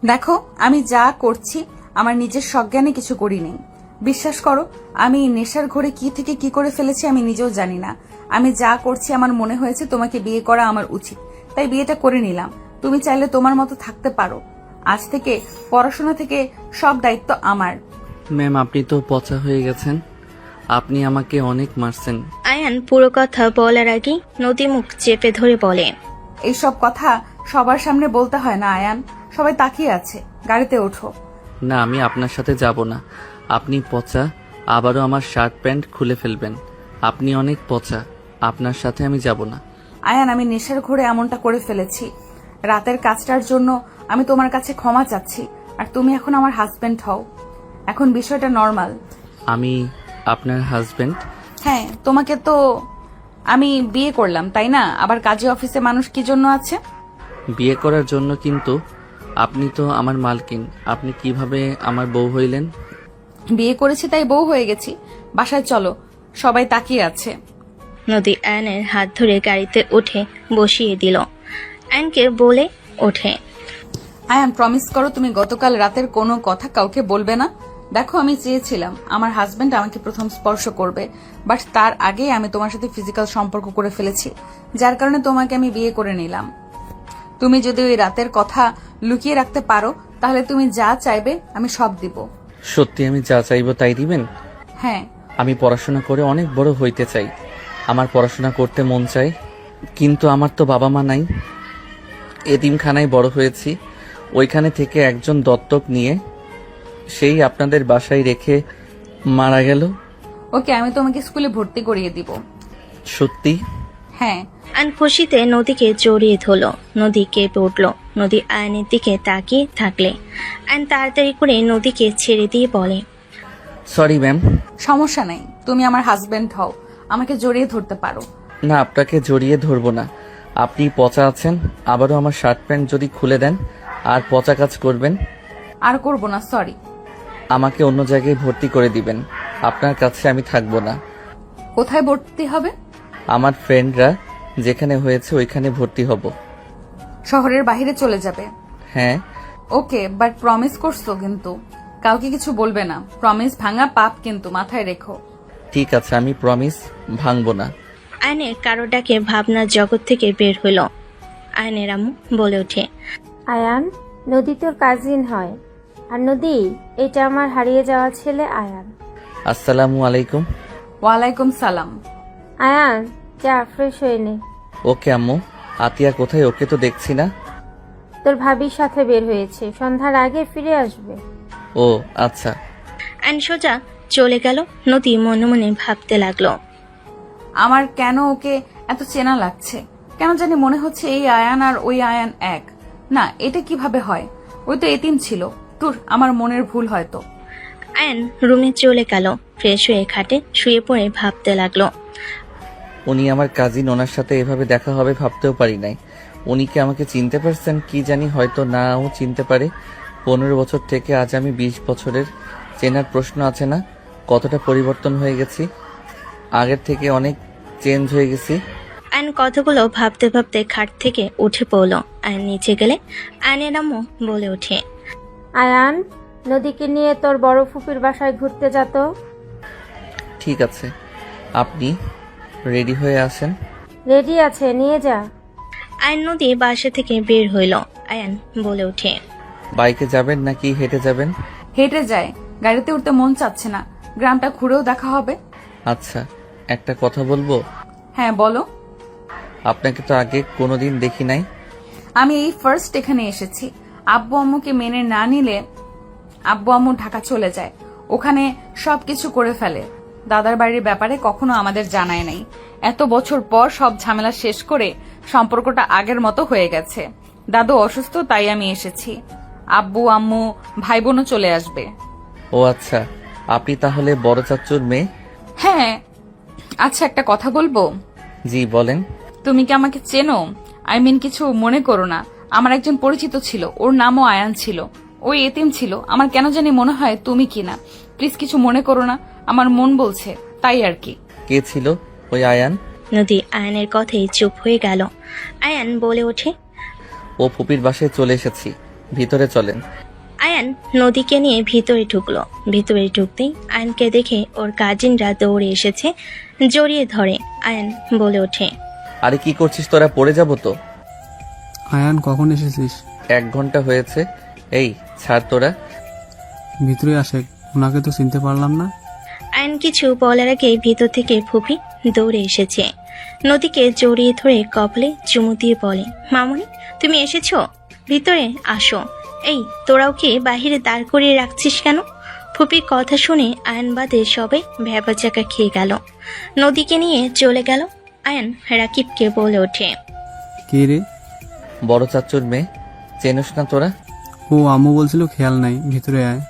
দেখো, আমি যা করছি আমার নিজের সজ্ঞানে কিছু করিনি। বিশ্বাস করো, আমি নেশার ঘরে কি থেকে কি করে ফেলেছি আমি নিজেও জানি না। আমি যা করছি আমার মনে হয়েছে তোমাকে বিয়ে করা আমার উচিত, তাই বিয়েটা করে নিলাম। তুমি চাইলে তোমার মতো থাকতে পারো। আজ থেকে পড়াশোনা থেকে সব দায়িত্ব আমার। ম্যাম, আপনি তো পচা হয়ে গেছেন। আপনি আমাকে অনেক মারছেন। আয়ান পুরো কথা বলার আগে নদী মুখ চেপে ধরে বলে, এইসব কথা সবার সামনে বলতে হয় না আয়ান। সবাই তাকিয়ে আছে, গাড়িতে ওঠো। না, আমি আপনার সাথে যাব না। আপনি পচা, আবারও আমার শার্ট প্যান্ট খুলে ফেলবেন। আপনি অনেক পচা, আপনার সাথে আমি যাব না। আয়ান, আমি নেশার ঘরে এমনটা করে ফেলেছি। রাতের কাজটার জন্য আমি তোমার কাছে ক্ষমা চাচ্ছি। আর তুমি এখন আমার হাজবেন্ড হও। এখন বিষয়টা নর্মাল। আমি আপনার হাজবেন্ড? হ্যাঁ, তোমাকে তো আমি বিয়ে করলাম, তাই না? আবার কাজী অফিসে মানুষ কি জন্য আছে? বিয়ে করার জন্য, কিন্তু আপনি তো আমার মালকিন। আপনি কিভাবে আমার বউ হইলেন? বিয়ে করেছি তাই বউ হয়ে গেছি। বাসায় চলো, সবাই তাকিয়ে আছে। নদী আয়নের হাত ধরে গাড়িতে উঠে বসিয়ে দিল। আয়নকে বলে ওঠে, আয়ান, প্রমিস করো তুমি গতকাল রাতের কোনো কথা কাউকে বলবে না। দেখো, আমি চেয়েছিলাম আমার হাজবেন্ড আমাকে প্রথম স্পর্শ করবে, বাট তার আগেই আমি তোমার সাথে ফিজিক্যাল সম্পর্ক করে ফেলেছি, যার কারণে তোমাকে আমি বিয়ে করে নিলাম। তুমি যদি ওই রাতের কথা লুকিয়ে রাখতে পারো তাহলে তুমি যা চাইবে আমি সব দিব। সত্যি আমি যা চাইবো তাই দিবেন? হ্যাঁ। আমি পড়াশোনা করে অনেক বড় হইতে চাই। আমার পড়াশোনা করতে মন চাই, কিন্তু আমার তো বাবা মা নাই। এতিমখানায় বড় হয়েছি। ওইখানে থেকে একজন দত্তক নিয়ে সেই আপনাদের বাসায় রেখে মারা গেল। ওকে, আমি তোমাকে স্কুলে ভর্তি করিয়ে দিব। সত্যি? হ্যাঁ। আয়ন খুশিতে নদীকে জড়িয়ে ধরল। নদী কেঁপে উঠল। নদী আয়নের দিকে তাকিয়ে থাকলে আয়ন তাড়াতাড়ি করে নদীকে ছেড়ে দিয়ে বলে, সরি ম্যাম। সমস্যা নাই, তুমি আমার হাজবেন্ড হও, আমাকে জড়িয়ে ধরতে পারো। না, আপনাকে জড়িয়ে ধরবো না। আপনি পচা আছেন। আবারও আমার শার্ট প্যান্ট যদি খুলে দেন আর পচা কাজ করবেন। আর করব না, সরি। আমাকে অন্য জায়গায় ভর্তি করে দিবেন। আপনার কাছে আমি থাকবো না। কোথায় ভর্তি হবে? আমার ফ্রেন্ডরা যেখানে হয়েছে ওইখানে ভর্তি হব। শহরের বাইরে চলে যাবে? হ্যাঁ। ওকে, বাট প্রমিস করছো কিন্তু? কাউকে কিছু বলবে না। প্রমিস ভাঙা পাপ, কিন্তু মাথায় রেখো। ঠিক আছে, আমি প্রমিস ভাঙবো না। আয়নের কারো ডাকে ভাবনার জগৎ থেকে বের হইল। আয়নের আম্মু বলে ওঠে, আয়ান, নদী তোর কাজিন হয়। আর নদী, এটা আমার হারিয়ে যাওয়া ছেলে আয়ান। আসসালামু আলাইকুম। ওয়ালাইকুম সালাম। আয়ান, যা ফ্রেশ হয়ে নে। ওকে আম্মু। আতিয়া কোথায়? ওকে তো দেখছি না। তোর ভাবির সাথে বের হয়েছে, সন্ধ্যার আগে ফিরে আসবে। ও আচ্ছা। আয়ন সোজা চলে গেল। নদী মনে মনে ভাবতে লাগলো, আমার কেন ওকে এত চেনা লাগছে? কেন জানি মনে হচ্ছে এই আয়ান আর ওই আয়ান এক। না, এটা কিভাবে হয়? ওই তো এতিম ছিল। তোর আমার মনের ভুল হয়তো। আয়ন রুমে চলে গেল। ফ্রেশ হয়ে খাটে শুয়ে পড়ে ভাবতে লাগলো। উনি আমার কাজিন, ওনার সাথে এভাবে দেখা হবে ভাবতেও পারি নাই। উনি কি আমাকে চিনতে পারছেন কি জানি, হয়তো নাও চিনতে পারে। 15 বছর থেকে আজ আমি 20 বছরের। চেনার প্রশ্ন আছে না? কতটা পরিবর্তন হয়ে গেছি, আগের থেকে অনেক চেঞ্জ হয়ে গেছি। আয়ন কথাগুলো ভাবতে ভাবতে খাট থেকে উঠে পড়ল। আয়ন নিচে গেলে আয়নের আম্মু বলে ওঠে, আয়ান, নদীকে নিয়ে তোর বড় ফুপির বাসায় ঘুরতে যেত। ঠিক আছে, আপনি রেডি হয়ে আসেন। রেডি আছে, নিয়ে যা। আয়ন নদী বাসা থেকে বের হইল। আয়ন বলে ওঠে, বাইকে যাবেন নাকি হেঁটে যাবেন? হেঁটে যায়, গাড়িতে উঠতে মন চাচ্ছে না। গ্রামটা ঘুরেও দেখা হবে। আচ্ছা, একটা কথা বলবো? হ্যাঁ, বলো। আপনাকে তো আগে কোনোদিন দেখি নাই। আমি এই ফার্স্ট এখানে এসেছি। আব্বু আম্মুকে মেনে না নিলে আব্বু আম্মু ঢাকা চলে যায়, ওখানে সবকিছু করে ফেলে। দাদার বাড়ির ব্যাপারে কখনো আমাদের জানায় নাই। এত বছর পর সব ঝামেলা শেষ করে সম্পর্কটা আগের মতো হয়ে গেছে। দাদু অসুস্থ, তাই আমি এসেছি। আব্বু আম্মু ভাই বোনও চলে আসবে। ও আচ্ছা, আপনি তাহলে বড় চাচ্চুর মেয়ে? হ্যাঁ। আচ্ছা, একটা কথা বলবো? জি বলেন। তুমি কি আমাকে চেনো? আই মিন, কিছু মনে করো না। আমার একজন পরিচিত ছিল, ওর নামও আয়ান ছিল। ওই এতিম ছিল। আমার কেন জানি মনে হয় তুমি কিনা। প্লিজ কিছু মনে করো না, আমার মন বলছে, তাই আর কি। কে ছিল ওই আয়ান? নদী আয়নের কথাই চুপ হয়ে গেল। আয়ান বলে ওঠে, ও ফুপির বাসায় চলে এসেছি। ভিতরে চলেন। আয়ান নদীকে নিয়ে ভিতরে ঢুকলো। ভিতরে ঢুকতেই আয়ানকে দেখে ওর কাজিনরা দৌড়ে এসেছে, জড়িয়ে ধরে। আয়ান বলে ওঠে, আরে কি করছিস তোরা, পড়ে যাব তো। আয়ান কখন এসেছিস? 1 ঘন্টা হয়েছে। এই ছাড় তোরা। ভিতরে আসে, ওনাকে তো চিনতে পারলাম না। আয়ান কিছু বলার আগে ভিতর থেকে ফুপি দৌড়ে এসেছে। নদীকে জড়িয়ে ধরে কপালে চুমু দিয়ে বলে, মামুনি তুমি এসেছো, ভিতরে আসো। এই তোরাও কি বাহিরে দাঁড় করিয়ে রাখছিস কেন? ফুপির কথা শুনে আয়ান বাদে সবাই ভ্যাবাচাকা খেয়ে গেল। নদীকে নিয়ে চলে গেল। আয়ান রাকিবকে বলে ওঠে, কে রে? বড় চাচুর মেয়ে, চেনস না তোরা? ও আম্মু বলছিল খেয়াল নাই, ভিতরে আয়।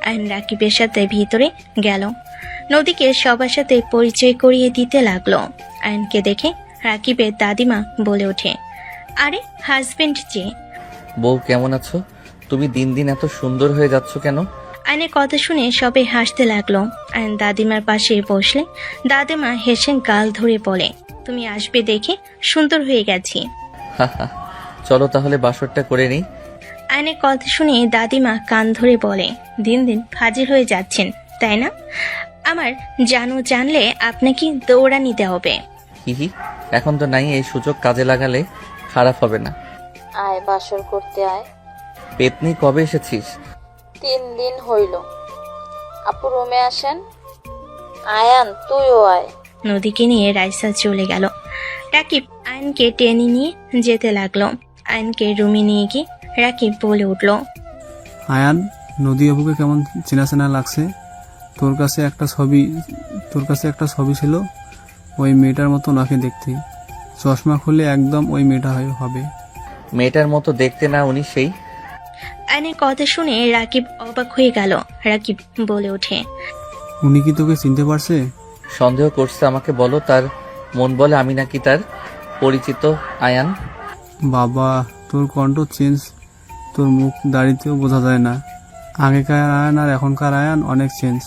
আয়ান রাকিবের সাথে ভিতরে গেল। নদীকে সবার সাথে পরিচয় করিয়ে দিতে লাগলো। আয়ানকে দেখে রাকিবের দাদিমা বলে ওঠে, আরে হাজবেন্ড যে। বউ কেমন আছো? তুমি দিন দিন এত সুন্দর হয়ে যাচ্ছ কেন? আয়নের কথা শুনে সবাই হাসতে লাগলো। আয়ন দাদিমার পাশে বসলে দাদিমা হেসে গাল ধরে বলে, তুমি আসবে দেখে সুন্দর হয়ে গেছি। হাহা, চলো তাহলে বাসরটা করে নেই। আয়নের কথা শুনে দাদিমা কান ধরে বলে, দিন দিন ফাজিল হয়ে যাচ্ছেন তাই না? আমার জানলে আপনাকে দৌড়ানি দিতে হবে। হিহি, এখন তো নাই, এই সুযোগ কাজে লাগালে খারাপ হবে না। আয় বাসর করতে আয়। পেতনি কবে এসেছিস? 3 দিন হইল। আপু রুমে আসেন। আয়ান তুইও আয়। নদীকে নিয়ে রাইসা চলে গেল। রাকিব আয়নকে টেনে নিয়ে যেতে লাগলো। আয়নকে রুমে নিয়ে গিয়ে রাকিব বলে উঠলো, আয়ান, নদী আপুকে কেমন চেনা চেনা লাগছে। তোর কাছে একটা ছবি ছিল, ওই মেয়েটার মতো নাকি দেখতে। চশমা খুলে একদম ওই মেয়েটা হবে। মেয়েটার মতো দেখতে না উনি সেই? আয়নের কথা শুনে রাকিব অবাক হয়ে গেল। রাকিব বলে ওঠে, উনি কি তোকে চিনতে পারছে? সন্দেহ করছে আমাকে, বলো তার মন বলে আমি নাকি তার পরিচিত আয়ান। বাবা, তোর কণ্ঠ চেঞ্জ, তোর মুখ দাড়িতেও বোঝা যায় না। আগেকার আয়ান আর এখনকার আয়ান অনেক চেঞ্জ।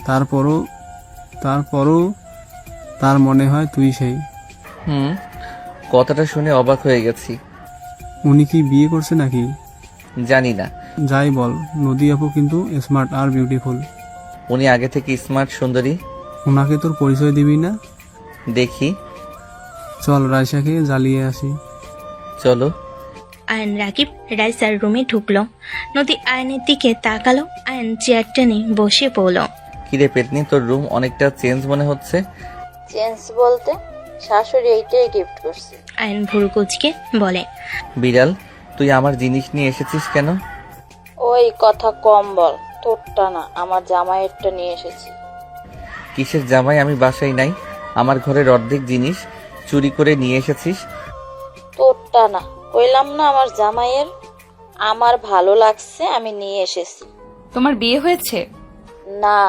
তারপরও তার মনে হয় তুই সেই। কথাটা শুনে অবাক হয়ে গেছি। উনি কি বিয়ে করছে নাকি? জানি না। যাই বল, নদী আপু কিন্তু স্মার্ট আর বিউটিফুল। উনি আগে থেকে স্মার্ট সুন্দরী। ওনাকে তোর পরিচয় দিবি না? দেখি। চল রাইসাকে জ্বালিয়ে আসি। চলো। আয়ন রাকিব রাইসার রুমে ঢুকলো। নদী আয়নের দিকে তাকালো। আয়ন চেয়ার টেনে বসে পড়ল। কিরে পেতনি, তোর রুম অনেকটা চেঞ্জ মনে হচ্ছে। চেঞ্জ বলতে শাশুড়ি এইটাই গিফট করছে। আয়ন ভুরু কুচকে বলে, বিড়াল, তুই আমার জিনিস নিয়ে এসেছিস কেন? ওই কথা কম বল, তোরটা না আমার জামাইয়েরটা নিয়ে এসেছি। কিসের জামাই? আমি বাসায় নাই। আমার ঘরের অর্ধেক জিনিস চুরি করে নিয়ে এসেছিস। তোরটা না, কইলাম না আমার জামাইয়ের। আমার ভালো লাগছে আমি নিয়ে এসেছি। তোমার বিয়ে হয়েছে? না,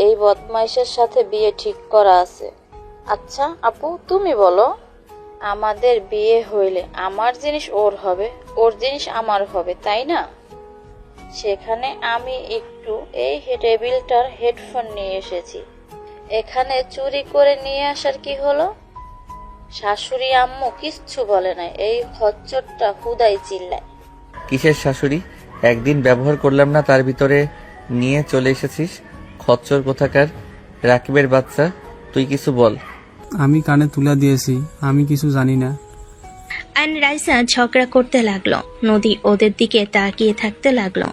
এই বদমাইশের সাথে বিয়ে ঠিক করা আছে। আচ্ছা আপু তুমি বলো, আমাদের বিয়ে হইলে আমার জিনিস ওর হবে, ওর জিনিস আমার হবে, তাই না? সেখানে আমি একটু এই টেবিলটার হেডফোন নিয়ে এসেছি। এখানে চুরি করে নিয়ে আসার কি হলো? শাশুড়ি আম্মু কিচ্ছু বলে না, এই খচ্চরটা হুদাই চিল্লায়। কিসের শাশুড়ি? একদিন ব্যবহার করলাম না, তার ভিতরে নিয়ে চলে এসেছিস। খচ্চর কোথাকার। রাকিবের বাচ্চা, তুই কিছু বল। আমি কানে তুলা দিয়েছি, আমি কিছু জানি না। আয়ন রাইসা ঝগড়া করতে লাগলো। নদী ওদের দিকে তাকিয়ে থাকতে লাগলো।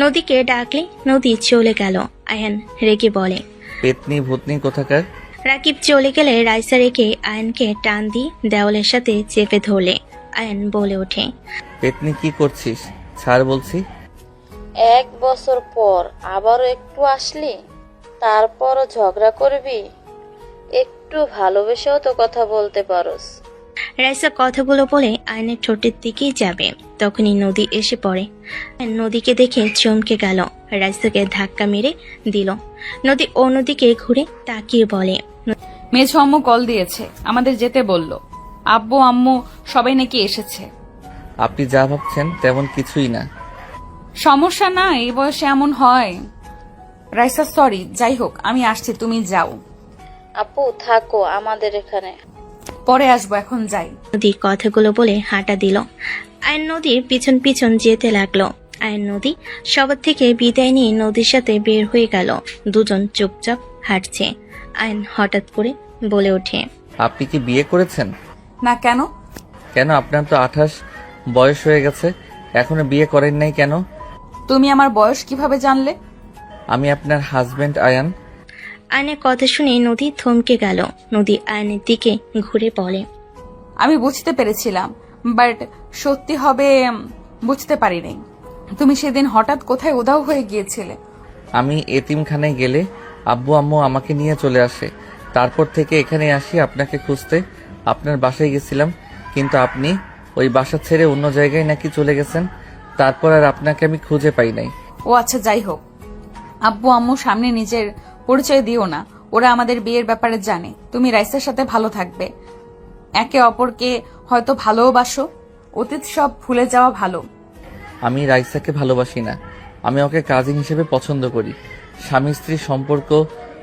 নদীকে ডাকলে নদী চলে গেল। আয়ন রেগে বলে, পেতনি ভূতনি কোথাকার। রাকিব চলে গেলে রাইসা রেখে আয়নকে টান দিয়ে দেওয়ালের সাথে চেপে ধরলে। আয়ন বলে ওঠে, পেতনি কি করছিস? ছাড় বলছি। 1 বছর পর আবারও একটু আসলি, তারপরও ঝগড়া করবি? একটু ভালোবেসেও তো কথা বলতে পারোস। রাইসা কথাগুলো বলে আয়নের ঠোঁটের দিকেই যাবে, তখনই নদী এসে পড়ে। আয়ন নদীকে দেখে চমকে গেল। রাইসাকে ধাক্কা মেরে দিল। নদী অন্যদিকে ঘুরে তাকিয়ে বলে, মেঝো আম্মু কল দিয়েছে, আমাদের যেতে বলল। আব্বু আম্মু সবাই নাকি এসেছে। আপনি যা ভাবছেন তেমন কিছুই না। সমস্যা না, এই বয়সে এমন হয়। রাইসা সরি, যাই হোক আমি আসছি, তুমি যাও। আপু থাকো আমাদের এখানে। পরে আসবো, এখন যাই। নদী কথাগুলো বলে হাঁটা দিল। আয়ন নদীর পিছন পিছন যেতে লাগলো। আয়ন নদী সবার থেকে বিদায় নিয়ে নদীর সাথে বের হয়ে গেল। দুজন চুপচাপ হাঁটছে। আয়ন হঠাৎ করে বলে ওঠে, আপনি কি বিয়ে করেছেন? না, কেন? কেন, আপনার তো 28 বয়স হয়ে গেছে, এখনো বিয়ে করেন নাই কেন? তুমি আমার বয়স কিভাবে জানলে? আমি আপনার হাজবেন্ড আয়ান। আয়নের কথা শুনে নদী থমকে গেল। নদী আয়নের দিকে ঘুরে বলে, আমি বুঝতে পেরেছিলাম, বাট সত্যি হবে বুঝতে পারিনি। তুমি সেদিন হঠাৎ কোথায় উধাও হয়ে গিয়েছিলে? আমি এতিমখানায় গেলে আব্বু আম্মু আমাকে নিয়ে চলে আসে। তারপর থেকে এখানে আসি আপনাকে খুঁজতে। আপনার বাসায় গেছিলাম, কিন্তু আপনি ওই বাসা ছেড়ে অন্য জায়গায় নাকি চলে গেছেন। তারপর আর আপনাকে আমি খুঁজে পাই নাই। ও আচ্ছা, যাই হোক। আব্বু আম্মু সামনে নিজের পরিচয় দিও না, ওরা আমাদের বিয়ের ব্যাপারে জানে। তুমি রাইসের সাথে ভালো থাকবে, একে অপরকে হয়তো ভালোবাসো। অতীত সব ভুলে যাওয়া ভালো। আমি রাইসাকে ভালোবাসি না, আমি ওকে কাজিন হিসেবে পছন্দ করি। স্বামী স্ত্রীর সম্পর্ক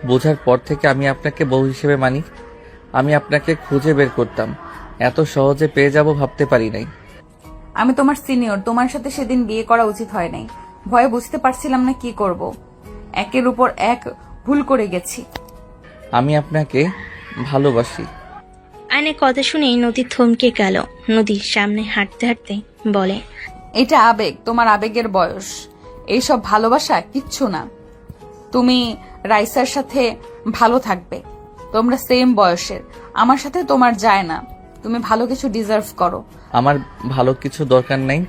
বোঝার পর থেকে আমি আপনাকে বউ হিসেবে মানি। আমি আপনাকে খুঁজে বের করতাম, এত সহজে পেয়ে যাব ভাবতে পারি নাই। আমি তোমার সিনিয়র, তোমার সাথে সেদিন বিয়ে করা উচিত হয় নাই। ভয়ে বুঝতে পারছিলাম না কি করব। একের উপর এক ভুল করে গেছি। আমি আপনাকে ভালোবাসি। আয়নের কথা শুনে নদী থমকে গেল। নদীর সামনে হাঁটতে হাঁটতে বলে, এটা আবেগ, তোমার আবেগের বয়স। এইসব ভালোবাসা কিচ্ছু না। তুমি রাইসার সাথে ভালো থাকবে, তোমরা সেম বয়সের। আমার সাথে তোমার যায় না। তুমি ভালো কিছু ডিজার্ভ করো। আমার ভালো কিছু দরকার নাই,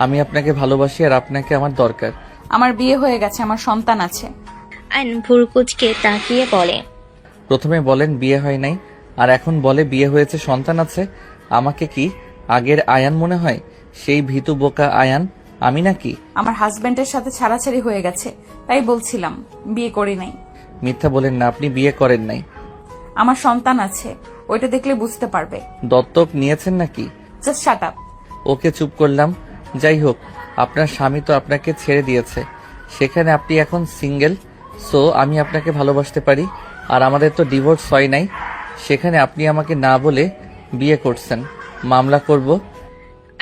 আমি আপনাকে ভালোবাসি আর আপনাকে আমার দরকার। আমার বিয়ে হয়ে গেছে, আমার সন্তান আছে। আয়ন ভুরকুচকে তাকিয়ে বলে, প্রথমে বলেন বিয়ে হয় নাই, আর এখন বলে বিয়ে হয়েছে, সন্তান আছে। আমাকে কি আগের আয়ান মনে হয়? সেই ভীতু বোকা আয়ান আমি নাকি? আমার হাজবেন্ডের সাথে ছাড়াছাড়ি হয়ে গেছে, তাই বলছিলাম বিয়ে করি নাই। মিথ্যা বলেন না, আপনি বিয়ে করেন নাই। আমার সন্তান আছে, ওইটা দেখলে বুঝতে পারবে। দত্তক নিয়েছেন নাকি? Just shut up. ওকে, চুপ করলাম। যাই হোক, আপনার স্বামী তো আপনাকে ছেড়ে দিয়েছে, সেখানে আপনি এখন সিঙ্গেল। সো আমি আপনাকে ভালোবাসতে পারি। আর আমাদের তো ডিভোর্স হয় নাই, সেখানে আপনি আমাকে না বলে বিয়ে করছেন। মামলা করব।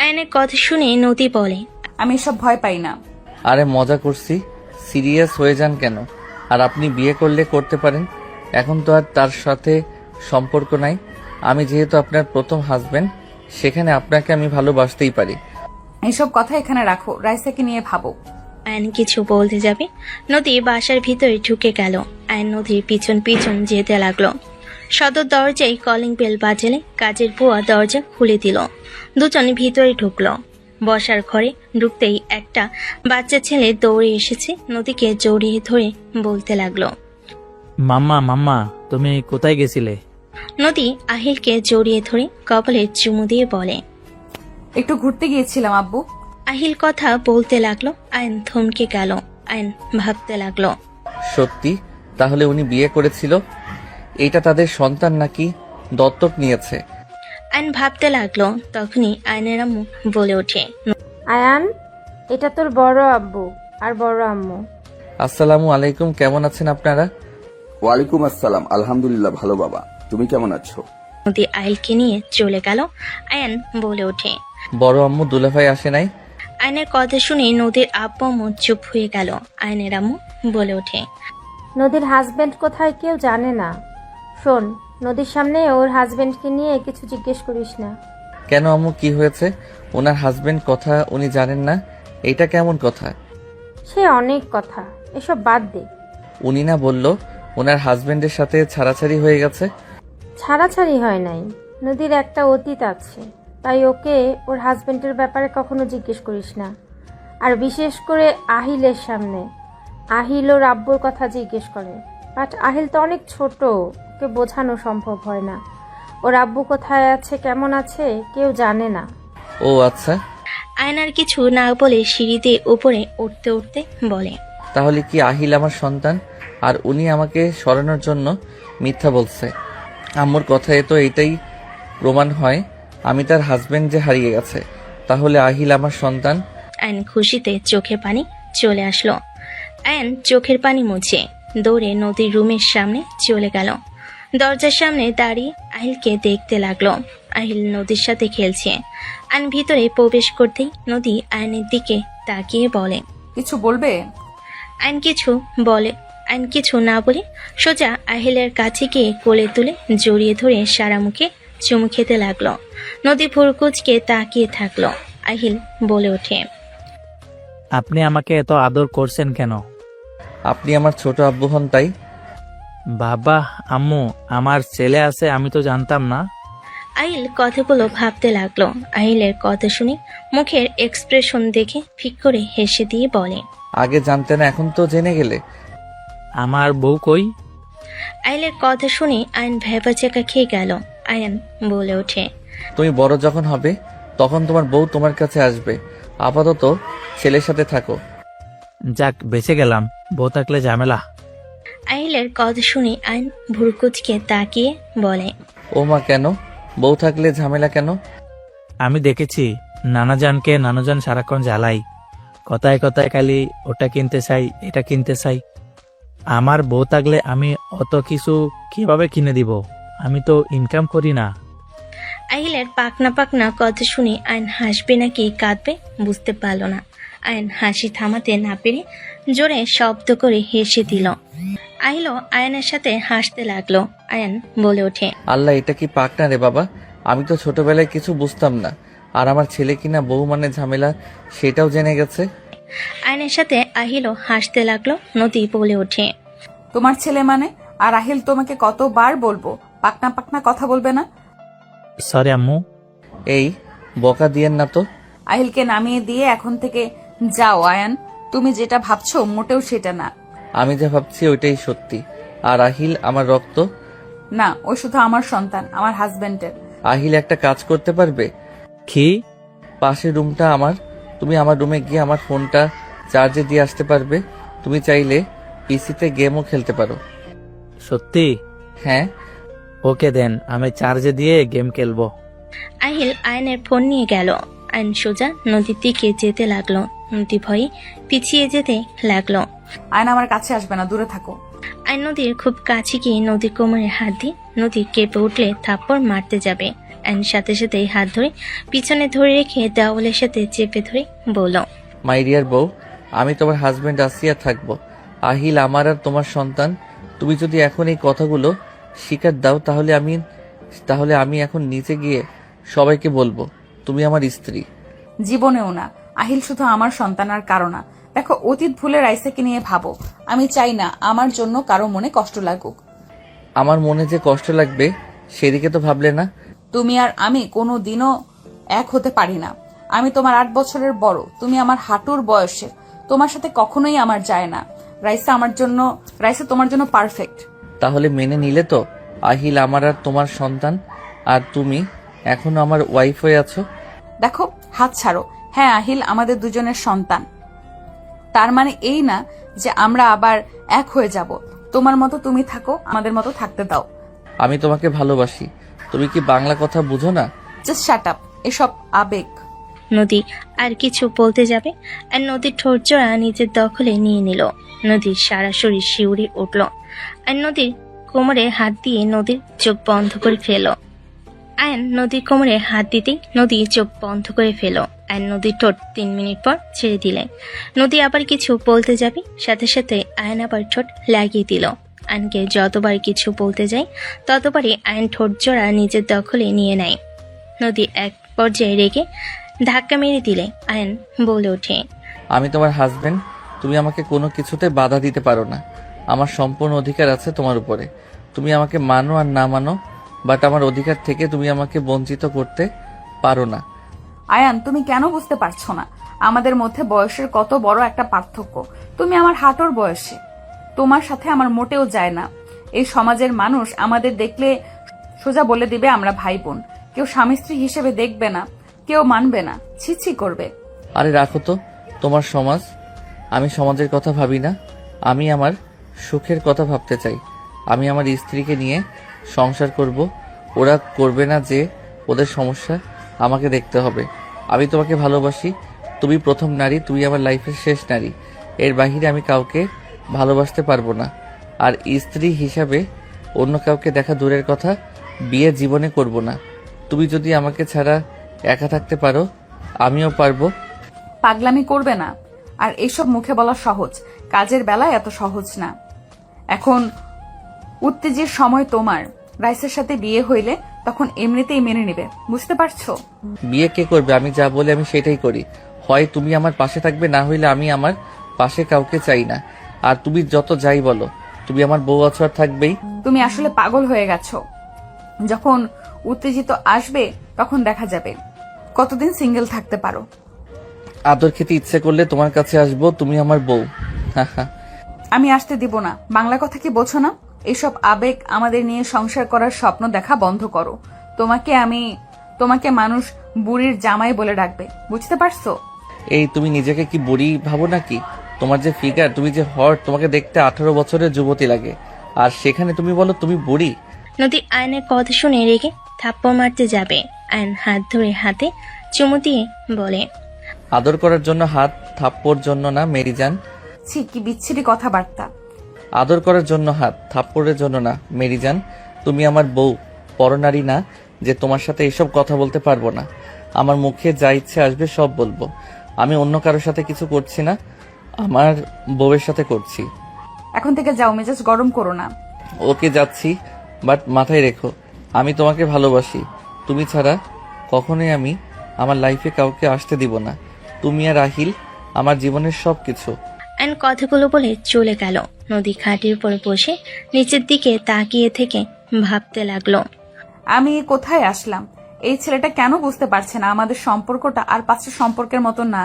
আয়নের কথা শুনে নদী বলে, আমি এসব ভয় পাই না। আরে মজা করছি, সিরিয়াস হয়ে যান কেন? আর আপনি বিয়ে করলে করতে পারেন, এখন তো আর তার সাথে সম্পর্ক নাই। আমি যেহেতু আপনার প্রথম হাজবেন্ড, সেখানে আপনাকে আমি ভালোবাসতেই পারি। এইসব কথা এখানে রাখো, রাইসাকে নিয়ে ভাবো। আয়ন কিছু বলতে যাবে, নদী বাসার ভিতরে ঢুকে গেল। আয়ন নদীর পিছন পিছন যেতে লাগলো। সদর দরজায় কলিং বেল বাজালে কাজের বুয়া দরজা খুলে দিল। দুজন ভিতরে ঢুকলো। বসার ঘরে ঢুকতেই একটা বাচ্চা ছেলে দৌড়ে এসেছে, নদীকে জড়িয়ে ধরে বলতে লাগলো, মাম্মা মাম্মা, তুমি কোথায় গেছিলে? নদী আহিলকে জড়িয়ে ধরে কপালে চুমু দিয়ে বলে, একটু ঘুরতে গিয়েছিলাম আব্বু। আহিল কথা বলতে লাগলো। আয়ন থমকে গেল। আয়ন ভাবতে লাগলো, সত্যি? তাহলে উনি বিয়ে করেছিল? এটা তাদের সন্তান নাকি দত্তক নিয়েছে? আয়ন ভাবতে লাগলো। তখনই আয়নের আম্মু বলে ওঠে, আয়ান, এটা তোর বড় আব্বু আর বড় আম্মু। আসসালামু আলাইকুম, কেমন আছেন আপনারা? ওয়ালাইকুম আসসালাম, আলহামদুলিল্লাহ ভালো বাবা, তুমি কেমন আছো? নদী আহিলকে নিয়ে চলে গেল। আয়ন বলে ওঠে, বড় আম্মু দুলাভাই আসে নাই? আয়নের কথা শুনে নদীর আব্বু আম্মু চুপ হয়ে গেল। আয়নের আম্মু বলে ওঠে, নদীর হাজবেন্ড কোথায় কেউ জানে না। শোন, নদীর সামনে ওর হাজবেন্ডকে নিয়ে কিছু জিজ্ঞেস করিস না। কেন আম্মু, কি হয়েছে? ওনার হাজবেন্ড কথা উনি জানেন না, এটা কেমন কথা? সে অনেক কথা, এসব বাদ দে। উনি না বলল ওনার হাজবেন্ডের সাথে ছাড়াছাড়ি হয়ে গেছে? ছাড়াছাড়ি হয় নাই, নদীর একটা অতীত আছে, তাই ওকে ওর হাজবেন্ডের ব্যাপারে কখনো জিজ্ঞেস করিস না। আর বিশেষ করে আহিলের সামনে। আহিল ওর আব্বুর কথা জিজ্ঞেস করে, বাট আহিল তো অনেক ছোট, ওকে বোঝানো সম্ভব হয় না। ওর আব্বু কোথায় আছে, কেমন আছে, কেউ জানে না। ও আচ্ছা। আয়নার কিছু না বলে সিঁড়িতে উপরে উঠতে উঠতে বলে, তাহলে কি আহিল আমার সন্তান আর উনি আমাকে সরানোর জন্য মিথ্যা বলছে? আম্মুর কথায় তো এটাই প্রমাণ হয় আমি তার হাজবেন্ড যে হারিয়ে গেছে, তাহলে আহিল আমার সন্তান। আয়ন খুশিতে চোখে পানি চলে আসলো। আয়ন চোখের পানি মুছে দৌড়ে নদীর রুমের সামনে চলে গেল। দরজার সামনে দাঁড়িয়ে আহিলকে দেখতে লাগলো। আহিল নদীর সাথে খেলছে। আয়ন ভিতরে প্রবেশ করতেই নদী আয়নের দিকে তাকিয়ে বলে। কিছু বলবে? আইন কিছু না বলে সোজা আহিলের কাছে গিয়ে কোলে তুলে জড়িয়ে ধরে সারা মুখে চুমু খেতে লাগলো। নদী ভুরকুচকে তাকিয়ে থাকলো। আহিল বলে ওঠে, আপনি আমাকে এত আদর করছেন কেন? আপনি আমার ছোট আব্বু হন তাই। বাবা, আম্মু, আমার ছেলে আছে, আমি তো জানতাম না। আহিল কথাগুলো ভাবতে লাগলো। আহিলের কথা শুনে মুখের এক্সপ্রেশন দেখে ফিক করে হেসে দিয়ে বলে, আগে জানতে না, এখন তো জেনে গেলে। আমার বউ কই? আহিলের কথা শুনে আয়ন ভেবাচেকা খেয়ে গেল। আয়ন বলে ওঠে, তুমি বড় যখন হবে তখন তোমার বউ তোমার কাছে আসবে, আপাতত ছেলের সাথে থাকো। যাক, বেঁচে গেলাম, বউ থাকলে ঝামেলা। আহিলের কথা শুনে আয়ন ভুরকুচকে তাকিয়ে বলে, ও মা, কেন? বউ থাকলে ঝামেলা কেন? আমি দেখেছি নানাজান সারাক্ষণ জ্বালাই, কথায় কথায় খালি ওটা কিনতে চাই, এটা কিনতে চাই। আমার বউ থাকলে আমি অত কিছু কিভাবে কিনে দিব? আমি তো ইনকাম করি না। আহিলের পাকনা পাকনা কথা শুনে আয়ন হাসবে নাকি কাঁদবে বুঝতে পারল না। আয়ন হাসি থামাতে না পেরে জোরে শব্দ করে হেসে দিল। আহিলও আয়নের সাথে হাসতে লাগলো। আয়ন বলে ওঠে, আল্লাহ, এটা কি পাক না রে বাবা? আমি তো ছোটবেলায় কিছু বুঝতাম না, আর আমার ছেলে কিনা বউ মানে ঝামেলা, সেটাও জেনে গেছে। আয়নের সাথে আহিলও হাসতে লাগলো। নদী বলে ওঠে, তোমার ছেলে মানে? আর আহিল তোমাকে কতবার বলবো পাকনা পাকনা কথা বলবে না? সরি আম্মু। এই বকা দিয়েন না তো। আহিলকে নামিয়ে দিয়ে এখন থেকে যাও আয়ান। তুমি যেটা ভাবছো মোটেও সেটা না। আমি যা ভাবছি ওইটাই সত্যি। আর আহিল আমার রক্ত না, ও শুধু আমার সন্তান, আমার হাজবেন্ডের। আহিল একটা কাজ করতে পারবে? কি? পাশের রুমটা আমার, তুমি আমার রুমে গিয়ে আমার ফোনটা চার্জে দিয়ে আসতে পারবে? তুমি চাইলে পিসিতে গেমও খেলতে পারো। সত্যি? হ্যাঁ। ওকে দেন, আমি চার্জে দিয়ে গেম খেলবো। আহিল আয়নের ফোন নিয়ে গেল। আয়ন সোজা নদীর দিকে যেতে লাগলো। নদী ভয়ে পিছিয়ে যেতে লাগলো। আয়ন আমার কাছে আসবে না, দূরে থাকো। আয়ন নদীর খুব কাছে গিয়ে নদীর কোমরে হাত দিয়ে নদী কেঁপে উঠলে থাপ্পড় মারতে যাবে। আয়ন সাথে সাথে হাত ধরে পিছনে ধরে রেখে দেওয়ালের সাথে চেপে ধরে বলল, মাই ডিয়ার বউ, আমি তোমার হাজবেন্ড আসিয়া থাকবো। আহিল আমার আর তোমার সন্তান। তুমি যদি এখন এই কথাগুলো স্বীকার দাও তাহলে আমি এখন নিচে গিয়ে সবাইকে বলবো তুমি আমার স্ত্রী। জীবনেও না। আহিল শুধু আমার সন্তান আর কারো না। দেখো, অতীত ভুলে রাইসাকে নিয়ে ভাবো। আমি চাই না আমার জন্য কারো মনে কষ্ট লাগুক। আমার মনে যে কষ্ট লাগবে সেদিকে তো ভাবলে না। তুমি আর আমি কোনো দিনও এক হতে পারি না। আমি তোমার 8 বছরের বড়, তুমি আমার হাঁটুর বয়সের। তোমার সাথে কখনোই আমার যায় না। রাইসা তোমার জন্য পারফেক্ট। তাহলে মেনে নিলে তো আহিল আমার আর তোমার সন্তান, আর তুমি এখনো আমার ওয়াইফ হয়ে আছো। দেখো, হাত ছাড়ো। হ্যাঁ, আহিল আমাদের দুজনের সন্তান। তার মানে এই না যে আমরা আবার এক হয়ে যাব। তোমার মতো তুমি থাকো, আমাদের মতো থাকতে দাও। আমি তোমাকে ভালোবাসি। তুমি কি বাংলা কথা বুঝো না? জাস্ট শাট আপ, এসব আবেগ। নদী আর কিছু বলতে যাবে আর নদীর ঠোঁট জোড়া নিজের দখলে নিয়ে নিল। নদীর সারা শরীর শিউরে উঠল। আর নদীর কোমরে হাত দিয়ে নদীর চোখ বন্ধ করে ফেল। আয়ন নদীর কোমরে হাত দিতেই নদী চোখ বন্ধ করে ফেল। আর নদীর ঠোঁট 3 মিনিট পর ছেড়ে দিলে। নদী আবার কিছু বলতে যাবে, সাথে সাথে আয়ন আবার ঠোঁট লাগিয়ে দিল। আয়নকে যতবার কিছু বলতে যায় ততবারই আয়ন ঠোঁট জোড়া নিজের দখলে নিয়ে নেয়। নদী এক পর্যায়ে রেগে ধাক্কা মেরে দিলে আয়ন বলে ওঠে, আমি তোমার হাজবেন্ড, তুমি আমাকে কোনো কিছুতে বাধা দিতে পারো না। আমার সম্পূর্ণ অধিকার আছে তোমার উপরে। তুমি আমাকে মানো আর না মানো, বাট আমার অধিকার থেকে তুমি আমাকে বঞ্চিত করতে পারো না। আয়ান, তুমি কেন বুঝতে পারছো না আমাদের মধ্যে বয়সের কত বড় একটা পার্থক্য? তুমি আমার হাঁটুর বয়সে। তোমার সাথে আমার মোটেও যায় না। এই সমাজের মানুষ আমাদের দেখলে সোজা বলে দিবে আমরা ভাই বোন। কেউ স্বামী স্ত্রী হিসেবে দেখবে না, কেউ মানবে না, ছিছি করবে। আরে রাখো তো তোমার সমাজ। আমি সমাজের কথা ভাবি না, আমি আমার সুখের কথা ভাবতে চাই। আমি আমার স্ত্রীকে নিয়ে সংসার করব। ওরা করবে না যে ওদের সমস্যা আমাকে দেখতে হবে। আমি তোমাকে ভালোবাসি। তুমি প্রথম নারী, তুমি আমার লাইফের শেষ নারী। এর বাহিরে আমি কাউকে ভালোবাসতে পারবো না। আর স্ত্রী হিসাবে অন্য কাউকে দেখা দূরের কথা, বিয়ে জীবনে করব না। তুমি যদি আমাকে ছাড়া একা থাকতে পারো, আমিও পারবো। পাগলামি করবে না। আর এইসব মুখে বলা সহজ, কাজের বেলায় এত সহজ না। এখন উত্তেজের সময় তোমার। রাইসের সাথে বিয়ে হইলে তখন এমনিতেই মেনে নেবে, বুঝতে পারছো? বিয়ে কে করবে? আমি যা বলি আমি সেটাই করি। হয় তুমি আমার পাশে থাকবে, না হইলে আমি আমার পাশে কাউকে চাই না। আর তুমি যত যাই বলো, তুমি আমার বউ আছো আর থাকবেই। তুমি আসলে পাগল হয়ে গেছো। যখন উত্তেজিত আসবে তখন দেখা যাবে কতদিন সিঙ্গেল থাকতে পারো। আদর খেতে ইচ্ছে করলে তোমার কাছে আসবো, তুমি আমার বউ। আমি আসতে দিব না। বাংলা কথা কি বোঝো না? এইসব আবেগ আমাদের নিয়ে সংসার করার স্বপ্ন দেখা বন্ধ করো। তোমাকে মানুষ বুড়ির জামাই বলে ডাকবে, বুঝতে পারছো? এই তুমি নিজেকে কি বুড়ি ভাবো নাকি? তোমার যে ফিগার, তুমি যে হট, তোমাকে দেখতে 18 বছরের যুবতী লাগে, আর সেখানে তুমি বলো তুমি বুড়ি। নদী আয়নের কথা শুনে রেগে থাপ্পড় মারতে যাবে। আয়ন হাত ধরে হাতে চুমু দিয়ে বলে, আদর করার জন্য হাত, থাপ্পড় জন্য না মেরিজান। ছি, কি বিচ্ছিরি কথাবার্তা। আদর করার জন্য হাত, থাপ্পড়ের জন্য না মেরিজান। তুমি আমার বউ, পরনারী না যে তোমার সাথে এসব কথা বলতে পারবো না। আমার মুখে যা ইচ্ছে আসবে সব বলবো। আমি অন্য কারোর সাথে কিছু করছি না, আমার বউয়ের সাথে করছি। এখন থেকে যাও, মেজাজ গরম করো না। ওকে যাচ্ছি, বাট মাথায় রেখো আমি তোমাকে ভালোবাসি। তুমি ছাড়া কখনোই আমি আমার লাইফে কাউকে আসতে দিব না। তুমি আর রাহিল আমার জীবনের সবকিছু। আয়ন কথাগুলো বলে চলে গেল। নদী খাটের উপর বসে নিচের দিকে তাকিয়ে থেকে ভাবতে লাগলো। আমি কোথায় আসলাম? এই ছেলেটা কেন বুঝতে পারছে না আমাদের সম্পর্কটা আর 5টা সম্পর্কের মতো না।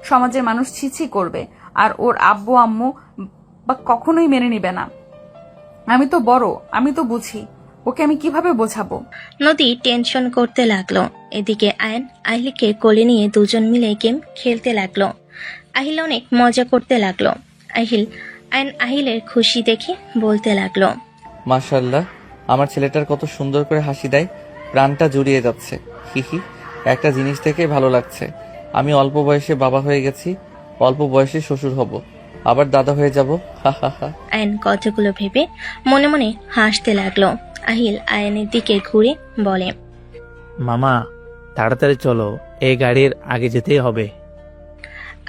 সমাজের মানুষ ছিছি করবে, আর ওর আব্বু আম্মু বা কখনোই মেনে নিবে না। আমি তো বড়, আমি তো বুঝি। ওকে আমি কিভাবে বোঝাবো? নদী টেনশন করতে লাগলো। এদিকে আয়ন আহিলকে কোলে নিয়ে দুজন মিলে গেম খেলতে লাগলো। আহিল অনেক মজা করতে লাগলো। আহিলের খুশি দেখে বলতে লাগলো, মাশাআল্লাহ, আমার ছেলেটার কত সুন্দর করে হাসি দেয়, প্রাণটা জুড়িয়ে যাচ্ছে। হিহি, একটা জিনিস থেকে ভালো লাগছে, আমি অল্প বয়সে বাবা হয়ে গেছি, অল্প বয়সে শ্বশুর হব, আবার দাদা হয়ে যাব। হা হা হা। আয়ন কথাগুলো ভেবে মনে মনে হাসতে লাগলো। আহিল আয়নের দিকে ঘুরে বলে, মামা তাড়াতাড়ি চলো, এই গাড়ির আগে যেতেই হবে।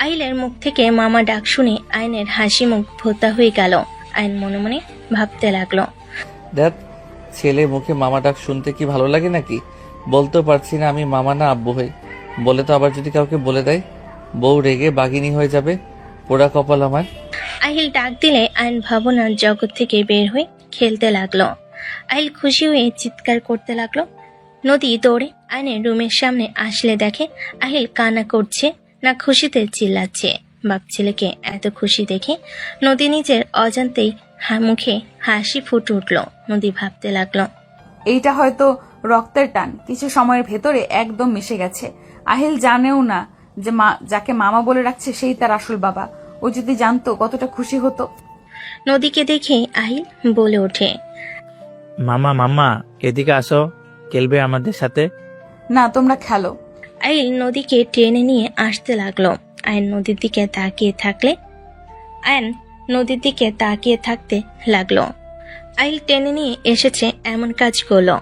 আহিলের মুখ থেকে মামা ডাক শুনে আয়নের হাসি মুখ ভোতা হয়ে গেল। আয়ন মনে মনে ভাবতে লাগলো, দেখ, ছেলে মুখে মামা ডাক শুনতে কি ভালো লাগে নাকি? বলতেও পারছি না আমি মামা না আব্বু হই। বলে তো আবার যদি কাউকে বলে দেয়, বউ রেগে বাঘিনী হয়ে যাবে। পোড়া কপাল আমার। আহিল ডাক দিলে আয়ন ভাবনার জগৎ থেকে বের হয়ে খেলতে লাগলো। আহিল খুশি হয়ে চিৎকার করতে লাগলো। নদী দৌড়ে আয়নের রুমের সামনে আসলে দেখে আহিল কান্না করছে, না খুশিতে চিল্লাচ্ছে। বাপ ছেলেকে এত খুশি দেখে নদী নিজের অজান্তেই মুখে হাসি ফুটে উঠল। নদী ভাবতে লাগলো, এইটা হয়তো রক্তের টান, কিছু সময়ের ভেতরে একদম মিশে গেছে। আহিল জানেও না যে যাকে মামা বলে রাখছে সেই তার আসল বাবা। ও যদি জানতো কতটা খুশি হতো। নদীকে দেখে আহিল বলে ওঠে, মামা মাম্মা এদিকে আসো, খেলবে আমাদের সাথে। না, তোমরা খেলো। আহিল নদীকে টেনে নিয়ে আসতে লাগলো। আয়ন নদীর দিকে তাকিয়ে থাকতে লাগলো। আহিল টেনে নিয়ে এসেছে এমন কাজ করলো।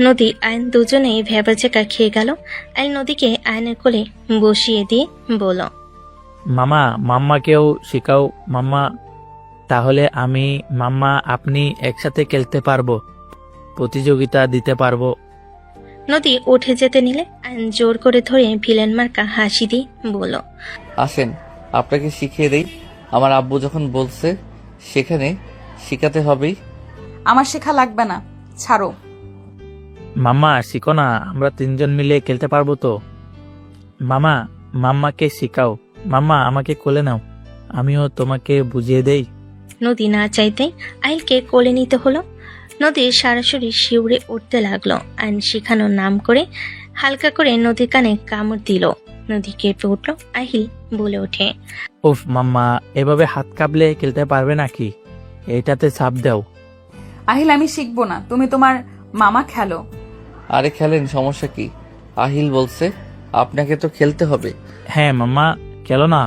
নদী আয়ন দুজনেই ভেবাচেকা খেয়ে গেল। আহিল নদীকে আয়নের কোলে বসিয়ে দিয়ে বলল, মামা মাম্মাকেও শিখাও মাম্মা, তাহলে আমি মাম্মা আপনি একসাথে খেলতে পারবো, প্রতিযোগিতা দিতে পারবো। নদী উঠে যেতে নিলে আয়ন জোর করে ধরে ভিলেন মার্কা হাসি দিয়ে বলল, আসেন আপনাকে শিখিয়ে দেই। আমার আব্বু যখন বলছে সেখানে শিখাতে হবেই। আমার শেখা লাগবে না, ছাড়ো। মাম্মা শিখো না, আমরা তিনজন মিলে খেলতে পারবো তো। মামা মাম্মাকে শিখাও, মাম্মা আমাকে কোলে নাও, আমিও তোমাকে বুঝিয়ে দেই। নদী না চাইতেই আহিলকে কোলে নিতে হলো। নদীর সরাসরি শিউরে উঠতে লাগলো। আইন শিখানোর নাম করে হালকা করে নদীর কানে কামড় দিল। নদী কেঁপে উঠল। আহিল বলে ওঠে, উফ মাম্মা, এভাবে হাত কাঁপলে খেলতে পারবে নাকি? এইটাতে চাপ দাও। আহিল, আমি শিখবো না, তুমি তোমার মামা খেলো। আরে খেলেন, সমস্যা কি? আহিল বলছে আপনাকে তো খেলতে হবে। হ্যাঁ মাম্মা, খেলো না।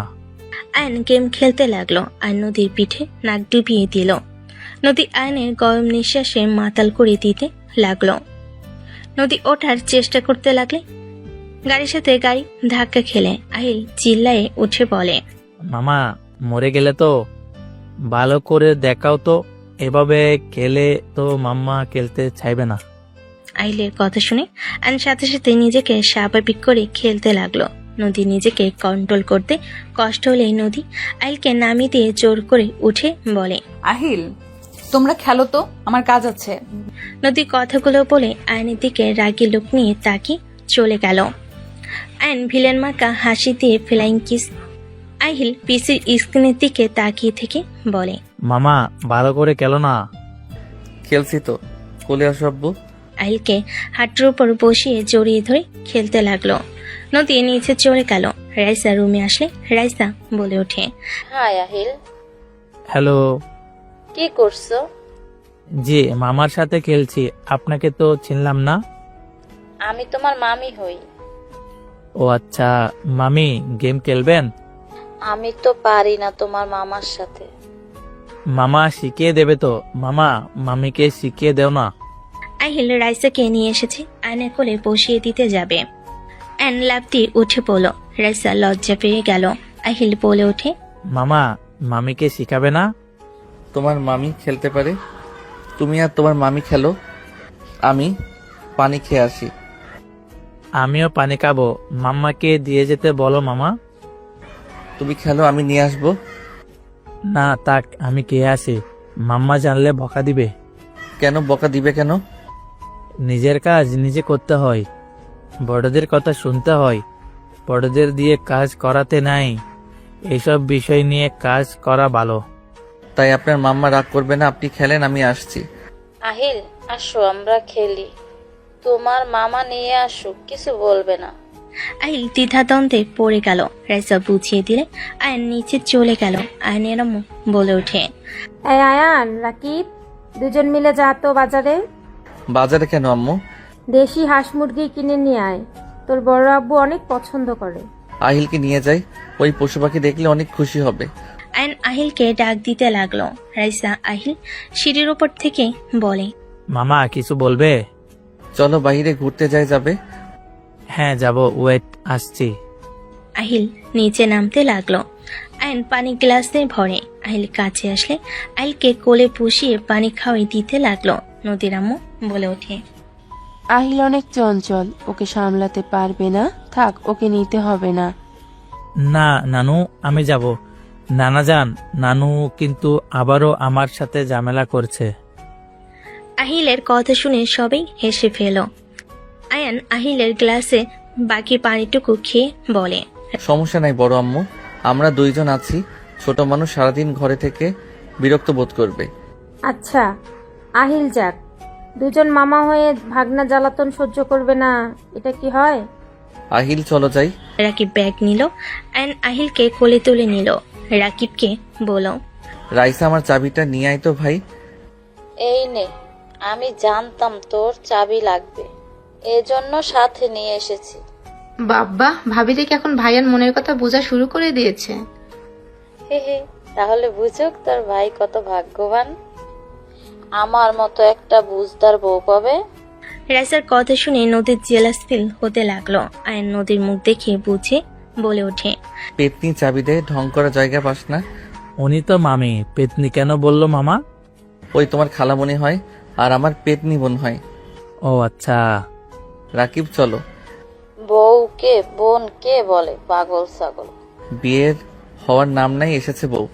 আইন গেম খেলতে লাগলো। আইন নদীর পিঠে নাক ডুবিয়ে দিল। নদী আইনের গরম নিঃশ্বাসে মাতাল করে দিতে লাগলো। নদী ওঠার চেষ্টা করতে লাগলে গাড়ির সাথে গাড়ি ধাক্কা খেলে আহিল চিল্লায়ে উঠে বলে, মামা মরে গেলে তো ভালো করে দেখাও তো, এভাবে খেলে তো মাম্মা খেলতে চাইবে না। আহিলের কথা শুনে আয়ন সাথে সাথে নিজেকে স্বাভাবিক করে খেলতে লাগলো। নদী নিজেকে কন্ট্রোল করতে কষ্ট হলে নদী আহিলকে নামিয়ে দিয়ে জোর করে উঠে বলে, আহিল তোমরা খেলো তো, আমার কাজ আছে। নদী কথাগুলো বলে আয়নের দিকে রাগী লোক নিয়ে তাকিয়ে চলে গেল। আয়ন ভিলেন মার্কা হাসি দিয়ে ফ্লাইং কিস। আহিল পিসির স্ক্রিনের দিকে তাকিয়ে থেকে বলে, মামা ভালো করে খেলো না। খেলছি তো, কোলে আসো আব্বু। আহিলকে হাঁটুর উপর বসিয়ে জড়িয়ে ধরে খেলতে লাগলো। নদী নিচে চলে গেল। রাইসা রুমে আসলে রাইসা বলে ওঠে, হাই আহিল, হ্যালো। কি করছো? জি মামার সাথে খেলছি, আপনাকে তো চিনলাম না। আমি তোমার মামি হই। ও আচ্ছা, মামি গেম খেলবেন? আমি তো পারি না তোমার মামার সাথে। মামা শিখিয়ে দেবে তো। মামা মামিকে শিখিয়ে দেও না। আহিল রাইসাকে নিয়ে এসেছে, আয়নের কোলে বসিয়ে দিতে যাবে। আয়ন লাফ দিয়ে উঠে পড়ল। রাইসা লজ্জা পেয়ে গেল। আহিল বলে ওঠে, মামা মামিকে শিখাবে না? তোমার মামি খেলতে পারে, তুমি আর তোমার মামি খেলো, আমি পানি খেয়ে আসি। আমিও পানি খাবো, মাম্মাকে দিয়ে যেতে বলো। মামা তুমি খেলো, আমি নিয়ে আসবো। না তাক, আমি খেয়ে আসি, মাম্মা জানলে বকা দিবে। কেন বকা দিবে কেন? নিজের কাজ নিজে করতে হয়, বড়দের কথা শুনতে হয়, বড়দের দিয়ে কাজ করাতে নাই। এইসব বিষয় নিয়ে কাজ করা ভালো। তাই আপনার মাম্মা রাগ করবে না, আপনি খেলেন, আমি আসছি। আহিল আসো আমরা খেলি, তোমার মামা নিয়ে আসুক, কিছু বলবে না। আহিল দ্বিধাদ্বন্দ্বে পড়ে গেল। রাইসা বুঝিয়ে দিলে আয়ন নিচে চলে গেল। আয়নের আম্মু বলে ওঠে, এই আয়ান, রাকিব, দুজন মিলে যা তো বাজারে। বাজারে কেন আম্মু? দেশি হাঁস মুরগি কিনে নিয়ে আয়, তোর বড় আব্বু অনেক পছন্দ করে। আহিলকে নিয়ে যাই, ওই পশু পাখি দেখলে অনেক খুশি হবে। আয়ন আহিলকে ডাক দিতে লাগলো। রাইসা আহিল সিঁড়ির উপর থেকে বলে, মামা কিছু বলবে? চলো বাইরে ঘুরতে যাবে। হ্যাঁ যাব, ওয়েট আসছি। আহিল নিচে নামতে লাগলো। আয়ন পানি গ্লাসে ভরে আহিল কাছে আসলে আহিলকে কোলে পুষিয়ে পানি খাওয়াই দিতে লাগলো। নদীর আম্মু বলে ওঠে, আহিল অনেক চঞ্চল, ওকে সামলাতে পারবে না, থাক, ওকে নিতে হবে না। না নানু, আমি যাব। নানা যান, নানু কিন্তু আবারও আমার সাথে ঝামেলা করছে। আহিলের কথা শুনে সবাই হেসে ফেল। আয়ান আহিলের গ্লাসে বাকি পানিটুকু খেয়ে বলে, সমস্যা নাই বড় আম্মু, আমরা দুইজন আছি, ছোট মানুষ সারাদিন ঘরে থেকে বিরক্ত বোধ করবে। আচ্ছা, আহিল যাক, দুজন মামা হয়ে ভাগনা জ্বালাতন সহ্য করবে না, এটা কি হয়? আহিল চলো যাই। রাকিব ব্যাগ নিল। আয়ান আহিলকে কোলে তুলে নিল। রাকিবকে বলল, রাইসা আমার চাবিটা নিয়ে আয় তো ভাই। এই নে, আমি জানতাম তোর চাবি লাগবে, এজন্য সাথে নিয়ে এসেছি। বাব্বা, ভাবি দেখি এখন ভাইয়ার মনের কথা বোঝা শুরু করে দিয়েছে। হে হে, তাহলে বুঝুক তোর ভাই কত ভাগ্যবান, আমার মতো একটা বুঝদার বউ পাবে। রাইসার কথা শুনে নদীর জেলাস ফিল হতে লাগলো। আয়ান নদীর মুখ দেখে বুঝে বলে ওঠে, পেতনি চাবি দে, ঢং করা জায়গা পাস না। উনি তো মামি, পেতনি কেন বললো মামা? ওই তোমার খালামণি হয় আর আমার পেতনি বোন হয়। ও আচ্ছা। রাকিব চলো। বউকে বোন কে বলে, পাগল ছাগল। বিয়ের হওয়ার নাম নাই, এসেছে বউ।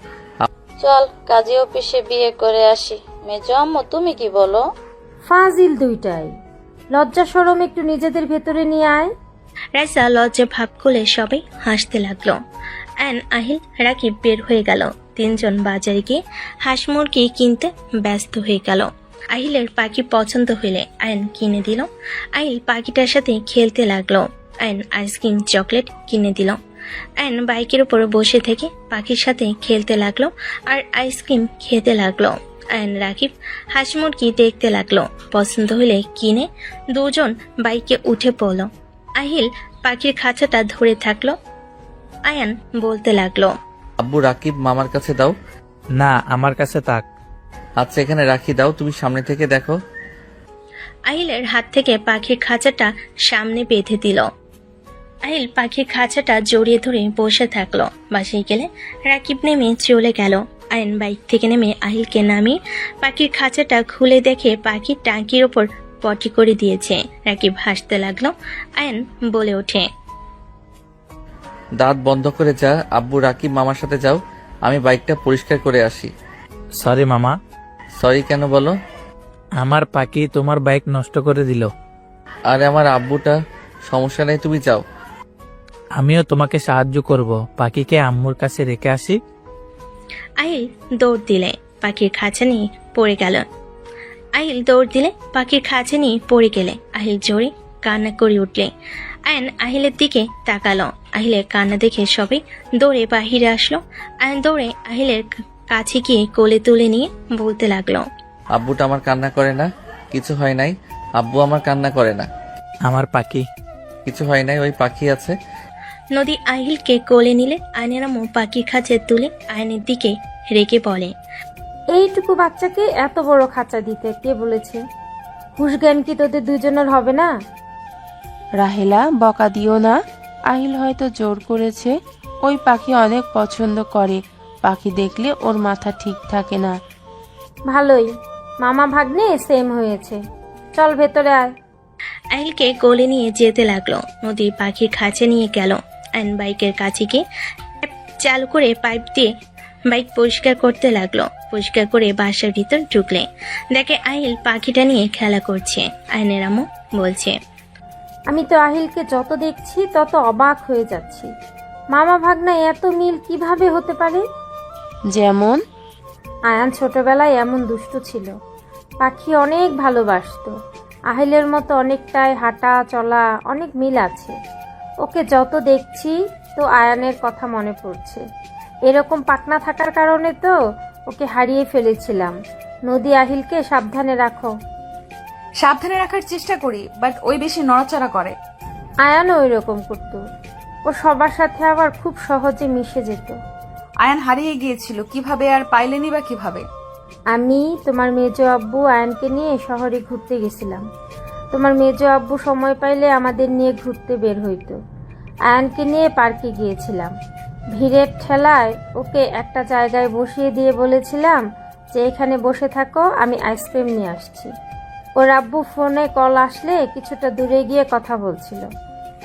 চল কাজী অফিসে বিয়ে করে আসি। মেজো আম্মু তুমি কি বলো? ফাজিল দুইটাই, লজ্জা শরম একটু নিজেদের ভেতরে নিয়ে আয়। রাইসা লজ্জা ভাব করলে সবাই হাসতে লাগলো। আয়ান আহিল রাকিব বের হয়ে গেল। তিনজন বাজারে গিয়ে হাঁস মুরগি কিনতে ব্যস্ত হয়ে গেল। আহিলের পাখি পছন্দ হইলে আয়ন কিনে দিল। আহিল পাখিটার সাথে খেলতে লাগলো। আয়ন আইসক্রিম চকলেট কিনে দিল। আয়ন বাইকের উপর বসে থেকে পাখির সাথে খেলতে লাগলো আর আইসক্রিম খেতে লাগলো। আয়ন রাকিব হাঁস মুরগি দেখতে লাগলো। পছন্দ হলে কিনে দুজন বাইকে উঠে পড়ল। আহিল পাখির খাঁচাটা ধরে থাকলো। আয়ান বলতে লাগলো, আব্বু রাকিব মামার কাছে দাও। না, আমার কাছে তাক। আচ্ছা এখানে রাখি, দাও, তুমি সামনে থেকে দেখো। আহিলের হাত থেকে পাখির খাঁচাটা সামনে বেঁধে দিল। আহিল পাখির খাঁচাটা জড়িয়ে ধরে বসে থাকলো। বাসায় গেলে রাকিব নেমে চলে গেল। আয়ন বাইক থেকে নেমে আহিলকে নামিয়ে পাখির খাঁচাটা খুলে দেখে পাখির টাঙ্কির ওপর পটি করে দিয়েছে। রাকিব হাসতে লাগলো। আয়ন বলে ওঠে, দাঁত বন্ধ করে যা। আব্বু রাকিব মামার সাথে যাও, আমি বাইকটা পরিষ্কার করে আসি। সরি মামা, সরি কেন বলো? আমার পাখি তোমার বাইক নষ্ট করে দিল। আরে আমার আব্বুটা, সমস্যা নেই, তুমি যাও। আমিও তোমাকে সাহায্য করব, পাখিকে আম্মুর কাছে রেখে আসি। আহিল দৌড় দিলে পাখির খাঁচা নিয়ে পড়ে গেল। আহিল দৌড় দিলে পাখির খাঁচা নিয়ে পড়ে গেলে আহিল জোরে কান্না করে উঠলে। আয়ন আহিলের দিকে তাকালো। আহিলের কান্না দেখে সবাই দৌড়ে বাহিরে আসলো। আয়ন দৌড়ে আহিলের কাছে গিয়ে কোলে তুলে নিয়ে বলতে লাগলো, আব্বুটা আমার কান্না করে না, কিছু হয় নাই। আব্বু আমার কান্না করে না, আমার পাখি। কিছু হয় নাই, ওই পাখি আছে। নদী আহিলকে কোলে নিলে আয়নের আম্মু পাখির খাঁচা তুলে আয়নের দিকে রেখে বলে, এইটুকু বাচ্চাকে এত বড় খাঁচা দিতে কে বলেছে? হুশ জ্ঞান কি তোদের দুজনের হবে না? রাহেলা, বকা দিও না। আহিল হয়তো জোর করেছে। ওই পাখি অনেক পছন্দ করে। পাখি দেখলে ওর মাথা ঠিক থাকে না। ভালোই, মামা ভাগ্নে সেম হয়েছে। চল ভেতরে আয়। আহিলকে কোলে নিয়ে যেতে লাগলো। নদীর পাখির খাঁচা নিয়ে গেল। আয়ন বাইকের কাছে গিয়ে চালু করে পাইপ দিয়ে বাইক পরিষ্কার করতে লাগলো। পরিষ্কার করে বাসার ভিতর ঢুকলে দেখে আহিল পাখিটা নিয়ে খেলা করছে। আয়নের আম্মু বলছে, আমি তো আহিলকে যত দেখছি তত অবাক হয়ে যাচ্ছি। মামা ভাগ্নে এত মিল কিভাবে হতে পারে? যেমন? আয়ান ছোটবেলায় এমন দুষ্ট ছিল, পাখি অনেক ভালোবাসতো। আহিলের মতো অনেকটাই হাঁটা চলা, অনেক মিল আছে। ওকে যত দেখছি তো আয়ানের কথা মনে পড়ছে। এরকম পাকনা থাকার কারণে তো ওকে হারিয়ে ফেলেছিলাম। নদী, আহিলকে সাবধানে রাখো। সাবধানে রাখার চেষ্টা করি, বাট ওই বেশি নড়াচড়া করে। আয়ানও ওই রকম করতো। ও সবার সাথে আবার খুব সহজে মিশে যেত। আয়ান হারিয়ে গিয়েছিল, কিভাবে আর পাইলেনি বা কিভাবে? আমি তোমার মেজো আব্বু আয়ানকে নিয়ে শহরে ঘুরতে গেছিলাম। তোমার মেজো আব্বু সময় পাইলে আমাদের নিয়ে ঘুরতে বের হইতো। আয়ানকে নিয়ে পার্কে গিয়েছিলাম। ভিড়ের ঠেলায় ওকে একটা জায়গায় বসিয়ে দিয়ে বলেছিলাম যে এখানে বসে থাকো, আমি আইসক্রিম নিয়ে আসছি। ওর আব্বু ফোনে কল আসলে কিছুটা দূরে গিয়ে কথা বলছিল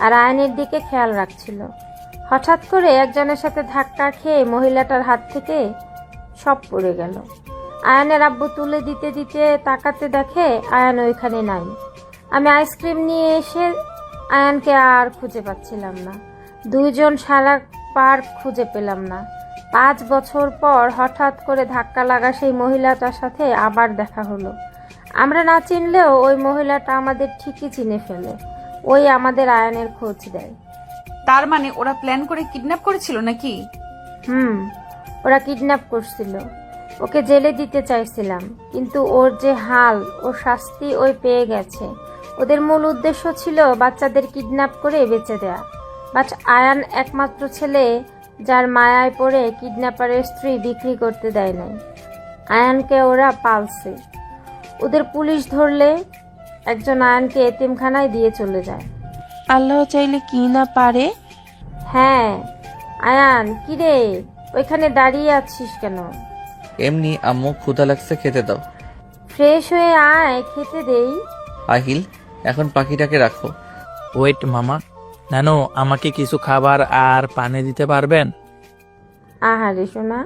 আর আয়ানের দিকে খেয়াল রাখছিল। হঠাৎ করে একজনের সাথে ধাক্কা খেয়ে মহিলাটার হাত থেকে সব পড়ে গেল। আয়ানের আব্বু তুলে দিতে দিতে তাকাতে দেখে আয়ান ওইখানে নাই। আমি আইসক্রিম নিয়ে এসে আয়ানকে আর খুঁজে পাচ্ছিলাম না। দুইজন সারা পার্ক খুঁজে পেলাম না। 5 বছর পর হঠাৎ করে ধাক্কা লাগা সেই মহিলাটার সাথে আবার দেখা হলো। আমরা না চিনলেও ওই মহিলাটা আমাদের ঠিকই চিনে ফেলে। ওই আমাদের আয়ানের খোঁজ দেয়। তার মানে ওরা প্ল্যান করে কিডন্যাপ করেছিল নাকি? ওরা কিডন্যাপ করছিল। ওকে জেলে দিতে চাইছিলাম, কিন্তু ওর যে হাল, ওর শাস্তি ওই পেয়ে গেছে। ওদের মূল উদ্দেশ্য ছিল বাচ্চাদের কিডন্যাপ করে বেচে দেয়া। বাট আয়ান একমাত্র ছেলে, যার মায়ায় পড়ে কিডন্যাপারের স্ত্রী বিক্রি করতে দেয় নাই। আয়ানকে ওরা পালছে। ওদের পুলিশ ধরলে একজন আয়ানকে এতিমখানায় দিয়ে চলে যায়। আল্লাহ চাইলে কি না পারে। হ্যাঁ, আয়ান কিরে ওইখানে দাঁড়িয়ে আছিস কেন? এমনি আম্মু, ক্ষুধা লাগছে, খেতে দাও। ফ্রেশ হয়ে আয়, খেতে দেই। আহিল, এখন পাখিটাকে রাখো। ওয়েট মামা, নানু আমাকে কিছু খাবার আর পানি দিতে পারবেন? আহারে সোনা,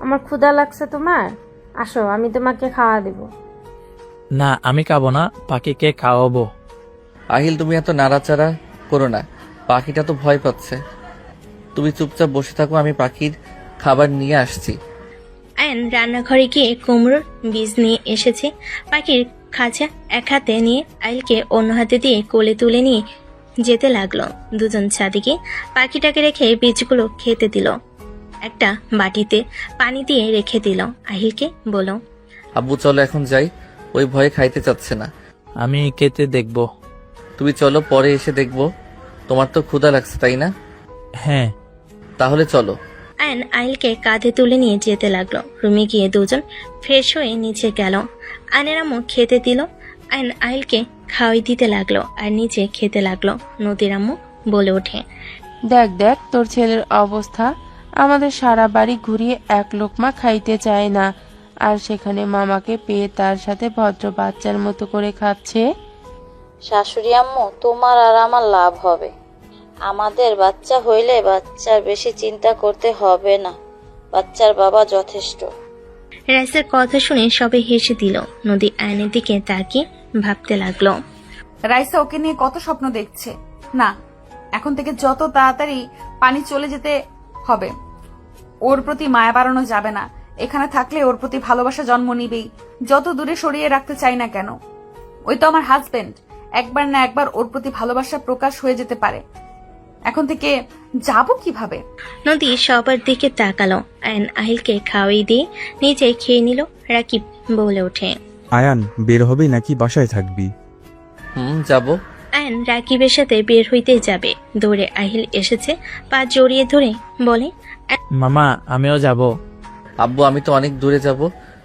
আমার ক্ষুধা লাগছে তোমার? আসো, আমি তোমাকে খাওয়া দেব। না, আমি খাবো না, পাখিকে খাওয়াবো। আহিল, তুমি এত নাড়াচাড়া করো না, পাখিটা তো ভয় পাচ্ছে। তুমি চুপচাপ বসে থাকো, আমি পাখির খাবার নিয়ে আসছি। আয়ন রান্নাঘরে গিয়ে কুমড়োর বীজ নিয়ে এসেছে। পাখির খাঁচা এক হাতে নিয়ে আইলকে অন্য হাতে দিয়ে কোলে তুলে নিয়ে যেতে লাগলো। দুজন ছাদে গিয়ে পাখিটাকে রেখে বীজগুলো খেতে দিল। একটা বাটিতে পানি দিয়ে রেখে দিল। আহিলকে বলো, আব্বু চলো এখন যাই, ওই ভয়ে খাইতে চাচ্ছে না। আমি খেতে দেখবো। তুমি চলো, পরে এসে দেখবো। তোমার তো ক্ষুধা লাগছে তাই না? হ্যাঁ। তাহলে চলো। আয়ন আহিলকে কাঁধে তুলে নিয়ে যেতে লাগলো। রুমে গিয়ে দুজন ফ্রেশ হয়ে নিচে গেল। আয়নের আম্মু খেতে দিল। আয়ন আহিলকে খাওয়াই দিতে লাগলো আর নিচে খেতে লাগলো। নদীর আম্মু বলে ওঠে। দেখ দেখ তোর ছেলের অবস্থা, আমাদের সারা বাড়ি ঘুরিয়ে এক লোকমা খাইতে চায় না, আর সেখানে মামাকে পেয়ে তার সাথে ভদ্র বাচ্চার মতো করে খাচ্ছে। শাশুড়ি আম্মু, তোমার আর আমার লাভ হবে। আমাদের বাচ্চা হইলে বাচ্চার বেশি চিন্তা করতে হবে না, বাচ্চার বাবা যথেষ্ট। রাইসার কথা শুনে সবাই হেসে দিল। নদী আয়নের দিকে তাকিয়ে ভাবতে লাগলো। রাইসা ওকে নিয়ে কত স্বপ্ন দেখছে। না, এখন থেকে যত তাড়াতাড়ি পানি চলে যেতে হবে। ওর প্রতি মায়া বাড়ানো যাবে না। এখানে থাকলে ওর প্রতি ভালোবাসা জন্ম নিবেই, যত দূরে সরিয়ে রাখতে চাই না কেন। ওই তো আমার হাজবেন্ড, একবার না একবার ওর প্রতি ভালোবাসা প্রকাশ হয়ে যেতে পারে। এখন থেকে যাবো কিভাবে? নদী সবার দিকে তাকালো। আয়ন আহিলকে খাওয়াই দিয়ে নিজে খেয়ে নিল। রাকিব বলে ওঠে। আয়ান, বের হবে নাকি বাসায় থাকবি? যাবো। আয়ন রাকিবের সাথে বের হইতে যাবে, দৌড়ে আহিল এসেছে, পা জড়িয়ে ধরে বলে। মামা, আমিও যাব। আব্বু, আমি তো অনেক দূরে যাব।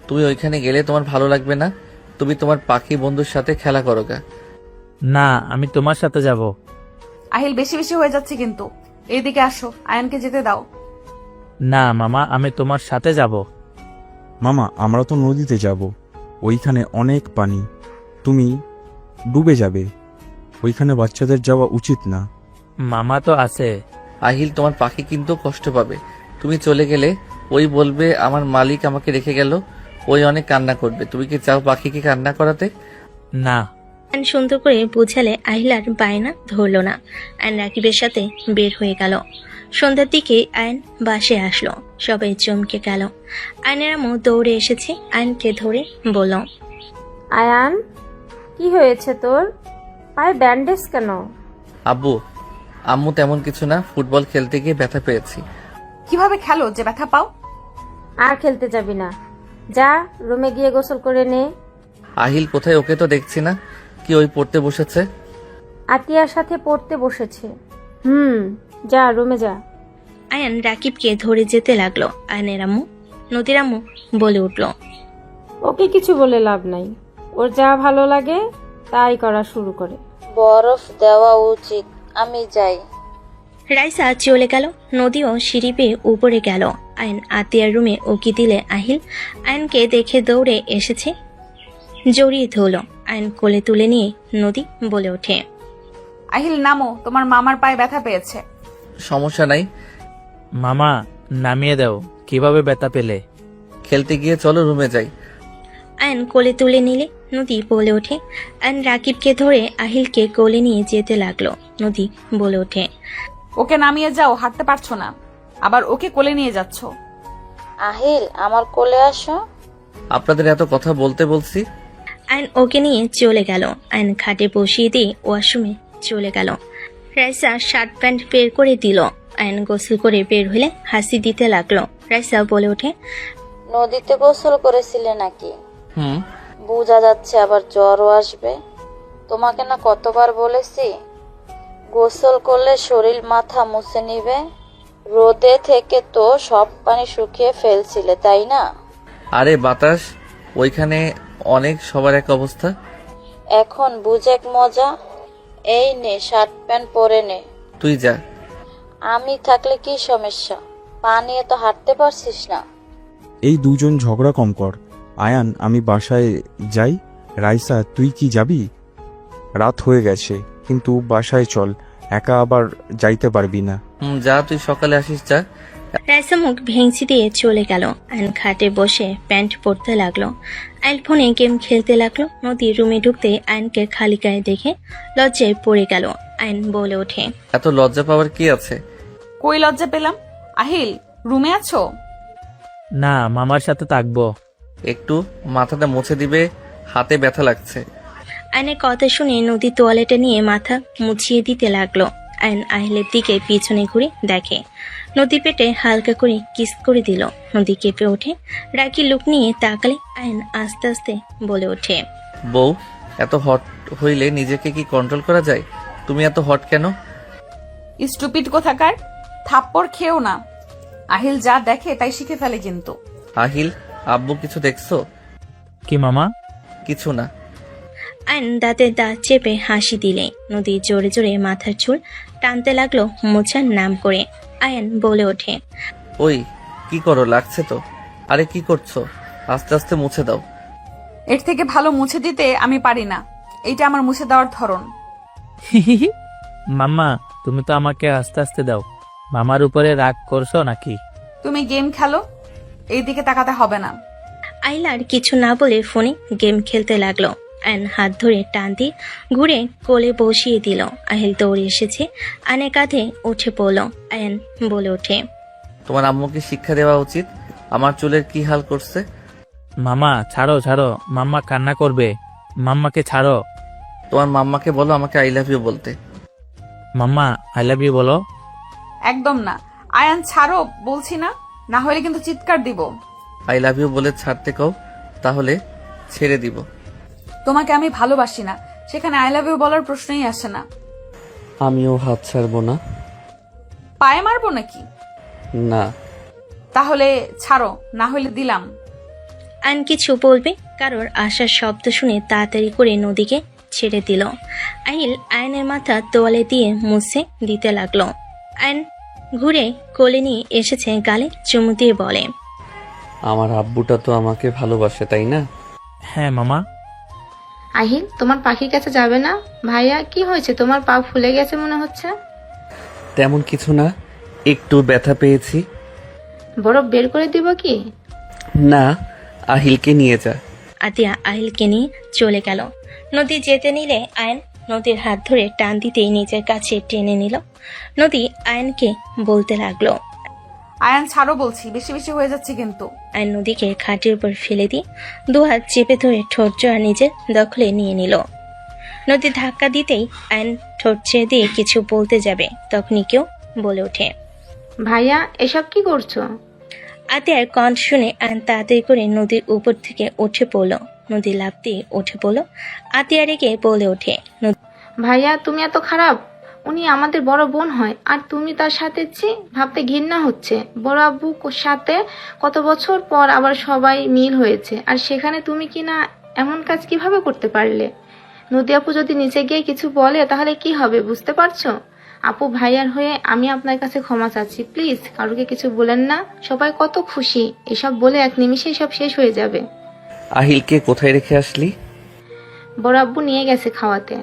তুমি ওইখানে গেলে তোমার ভালো লাগবে না। তুমি তোমার পাখি বন্ধুর সাথে খেলা করো গা। না, আমি তোমার সাথে যাব। আহিল, বেশি বেশি হয়ে যাচ্ছে কিন্তু। এইদিকে আসো, আয়নকে যেতে দাও। না মামা, আমি তোমার সাথে যাব। মামা, আমরা তো নদীতে যাব, ওইখানে অনেক পানি, তুমি ডুবে যাবে, ওইখানে বাচ্চাদের যাওয়া উচিত না। মামা তো আছে। আহিল, তোমার পাখি কিন্তু কষ্ট পাবে। তুমি চলে গেলে ওই বলবে আমার মালিক আমাকে রেখে গেল। ওই অনেক কান্না করবে। তুমি কি চাও পাখিকে কান্না করাতে? না। আয়ন সুন্দর করে বুঝালে আহিলার বায়না ধরল না। আয়ন রাকিবের সাথে বের হয়ে গেল। সন্ধ্যার দিকে আয়ন বাসে আসলো। সবাই চমকে গেল। আয়নের আম্মু দৌড়ে এসেছে, আয়নকে ধরে বলল। আয়ান, কি হয়েছে তোর? পায়ে ব্যান্ডেজ কেন? আব্বু, আম্মু তেমন কিছু না, ফুটবল খেলতে গিয়ে ব্যথা পেয়েছি। কিভাবে খেলো যে ব্যথা পাও? আর খেলতে যাবি না, যা রুমে গিয়ে গোসল করে নে। আহিল কোথায়? ওকে তো দেখছি না। কি ওই পড়তে বসেছে? আতিয়ার সাথে পড়তে বসেছে। যা রুমে যা। আয়ন রাকিবকে ধরে যেতে লাগলো। আয়নের আম্মু, নদীর আম্মু বলে উঠল। ওকে কিছু বলে লাভ নাই, ওর যা ভালো লাগে তাই করা শুরু করে। বরফ দেওয়া উচিত, আমি যাই। রাইসা চলে গেল। নদীও সিঁড়ি পেয়ে উপরে গেল। আয়ন আতিয়ার রুমে উকি দিলে আহিল আয়নকে দেখে দৌড়ে এসেছে, জড়িয়ে ধরল। আয়ন কোলে তুলে নিয়ে নদী বলে ওঠে। আহিল, নামো, তোমার মামার পায়ে ব্যথা পেয়েছে। সমস্যা নাই। মামা, নামিয়ে দাও। কিভাবে ব্যথা পেলে? খেলতে গিয়ে চলো রুমে যাই। আয়ন কোলে তুলে নিলে নদী বলে ওঠে। আয়ন রাকিবকে ধরে আহিলকে কোলে নিয়ে যেতে লাগলো। নদী বলে ওঠে। ওকে নামিয়ে যাও, হাঁটতে পারছো না, আবার ওকে কোলে নিয়ে যাচ্ছ। আহিল, আমার কোলে আসো। আপনাদের এত কথা বলতে বলছি। আয়ন ওকে নিয়ে চলে গেল। আয়ন খাটে বসিয়ে দিয়ে ওয়াশরুমে চলে গেল। রাইসা শার্ট প্যান্ট বের করে দিল। আয়ন গোসল করে বের হলে হাসি দিতে লাগলো। রাইসা বলে ওঠে। নদীতে গোসল করেছিলে নাকি? বোঝা যাচ্ছে আবার জ্বরও আসবে। তোমাকে না কতবার বলেছি গোসল করলে শরীর মাথা মুছে নিবে। রোদে থেকে তো সব পানি শুকিয়ে ফেলছিলে, তাই না? আরে বাতাস, ওইখানে অনেক সবার এক অবস্থা। এখন বুঝেক মজা। এই নে, শার্ট প্যান্ট পরে নে। তুই যা। আমি থাকলে কি সমস্যা? পানি তো হাঁটতে পারছিস না। এই দুজন ঝগড়া কম কর। আয়ান, আমি বাসায় যাই। রাইসা, তুই কি যাবি? রাত হয়ে গেছে, কিন্তু বাসায় চল, একা আবার যাইতে পারবি না। যা, তুই সকালে আসিস যা। রাইসা মুখ ভেঙচি দিয়ে চলে গেল। আয়ন খাটে বসে প্যান্ট পরতে লাগলো। আয়ন ফোনে গেম খেলতে লাগলো। নদী রুমে ঢুকতে আয়নকে খালি গায়ে দেখে লজ্জায় পড়ে গেল। আয়ন বলে ওঠে। এত লজ্জা পাওয়ার কি আছে? কই লজ্জা পেলাম? আহিল, রুমে আছো? না, মামার সাথে থাকবো। একটু মাথাটা মুছে দিবে, হাতে ব্যথা লাগছে। আয়নের কথা শুনে নদী তোয়ালেটা নিয়ে মাথা মুছিয়ে দিতে লাগলো। আয়ন আহিলের দিকে পিছনে ঘুরে দেখে নদী পেটে হালকা করে কিস করে দিল। নদী কেঁপে ওঠে। রাগি লুক নিয়ে তাকালে আয়ন আস্তে আস্তে বলে ওঠে। বউ, এত হট হইলে নিজেকে কি কন্ট্রোল করা যায়? তুমি এত হট কেন? স্টুপিড কোথাকার, থাপ্পড় খেও না। আহিল যা দেখে তাই শিখে ফেলে কিন্তু। আহিল, আব্বু কিছু দেখছো? কি মামা? কিছু না। আয়ন দাঁতে দাঁত চেপে হাসি দিলে। নদী জোরে জোরে মাথার চুল টানতে লাগলো মোছার নাম করে। আয়ান বলে ওঠে, ওই কি করো, লাগছে তো। আরে কি করছো, আস্তে আস্তে মুছে দাও। এর থেকে ভালো মুছে দিতে আমি পারি না, এইটা আমার মুছে দেওয়ার ধরন। মাম্মা, তুমি তো আমাকে আস্তে আস্তে দাও। মামার উপরে রাগ করছো নাকি? তুমি গেম খেলো, এইদিকে তাকাতে হবে না। আইলার কিছু না বলে ফোনে গেম খেলতে লাগলো। আয়ন হাত ধরে টান দিয়ে ঘুরে কোলে বসিয়ে দিল। আহিল দৌড়ে এসেছে, আয়নের কাঁধে উঠে পড়ল। আয়ন বলে ওঠে, তোমার আম্মুকে শিক্ষা দেওয়া উচিত, আমার চুলের কি হাল করছে। মামা ছাড়ো ছাড়ো, মাম্মা কান্না করবে। মাম্মাকে ছাড়ো। তোমার মাম্মাকে বলো আমাকে আই লাভ ইউ বলতে। মাম্মা আই লাভ ইউ বলো। একদম না, আয়ান ছাড়ো বলছি না, না হলে কিন্তু চিৎকার দিব। আই লাভ ইউ বলে ছাড়তে কও, তাহলে ছেড়ে দিব। তোমাকে আমি ভালোবাসি না, সেখানে আই লাভ ইউ বলার প্রশ্নই আসে না। আমিও হাত ছাড়বো না। পায়ে মারবো নাকি? না। তাহলে ছাড়ো, না হলে দিলাম। আয়ন কিছু বলবে, কারোর আসার শব্দ শুনে তাড়াতাড়ি করে নদীকে ছেড়ে দিল। আহিল আয়নের মাথা তোয়ালে দিয়ে মুছে দিতে লাগলো। আয়ন ঘুরে কোলে নিয়ে এসেছে, গালে চুমু দিয়ে বলে, আমার আব্বুটা তো আমাকে ভালোবাসে, তাই না? হ্যাঁ মামা। আহিল, তোমার পাখির কাছে যাবে না? ভাইয়া, কি হয়েছে? তোমার পা ফুলে গেছে মনে হচ্ছে। তেমন কিছু না, একটু ব্যথা পেয়েছি। বরফ বের করে দিব কি? না, আহিলকে নিয়ে যা। আতিয়া আহিলকে নিয়ে চলে গেল। নদী যেতে নিলে আয়ন নদীর হাত ধরে টান দিতেই নিজের কাছে টেনে নিল। নদী আয়নকে বলতে লাগলো, আয়ান ছাড়ো বলছি, বেশি বেশি হয়ে যাচ্ছে কিন্তু। আয়ন নদীকে খাটের উপর ফেলে দিয়ে দুহাত চেপে ধরে ঠোঁট জোড়া নিজের দখলে নিয়ে নিল। নদী ধাক্কা দিতেই আয়ন ঠোঁট ছেড়ে দিয়ে কিছু বলতে যাবে, তখনই কেউ বলে ওঠে, ভাইয়া, এসব কি করছো? আতিয়ার কণ্ঠ শুনে আয়ন তাড়াতাড়ি করে নদীর উপর থেকে উঠে পড়ল। নদী লাফ দিয়ে উঠে পড়ল। আতিয়া রেগে বলে ওঠে, ভাইয়া, তুমি এত খারাপ? উনি আমাদের বড় বোন হয়, আর তুমি তার সাথে ভাবতে ঘৃণা হচ্ছে। বড় আব্বু সাথে কত বছর পর আবার সবাই মিল হয়েছে, আর সেখানে তুমি কি না এমন কাজ কিভাবে করতে পারলে? নদী আপু যদি নিচে গিয়ে কিছু বলে তাহলে কি হবে, বুঝতে পারছো? আপু, ভাইয়ার হয়ে আমি আপনার কাছে ক্ষমা চাচ্ছি, প্লিজ কারোকে কিছু বলেন না। সবাই কত খুশি, এসব বলে এক নিমিষে সব শেষ হয়ে যাবে। আহিলকে কোথায় রেখে আসলি? বড় আব্বু নিয়ে গেছে খাওয়াতে।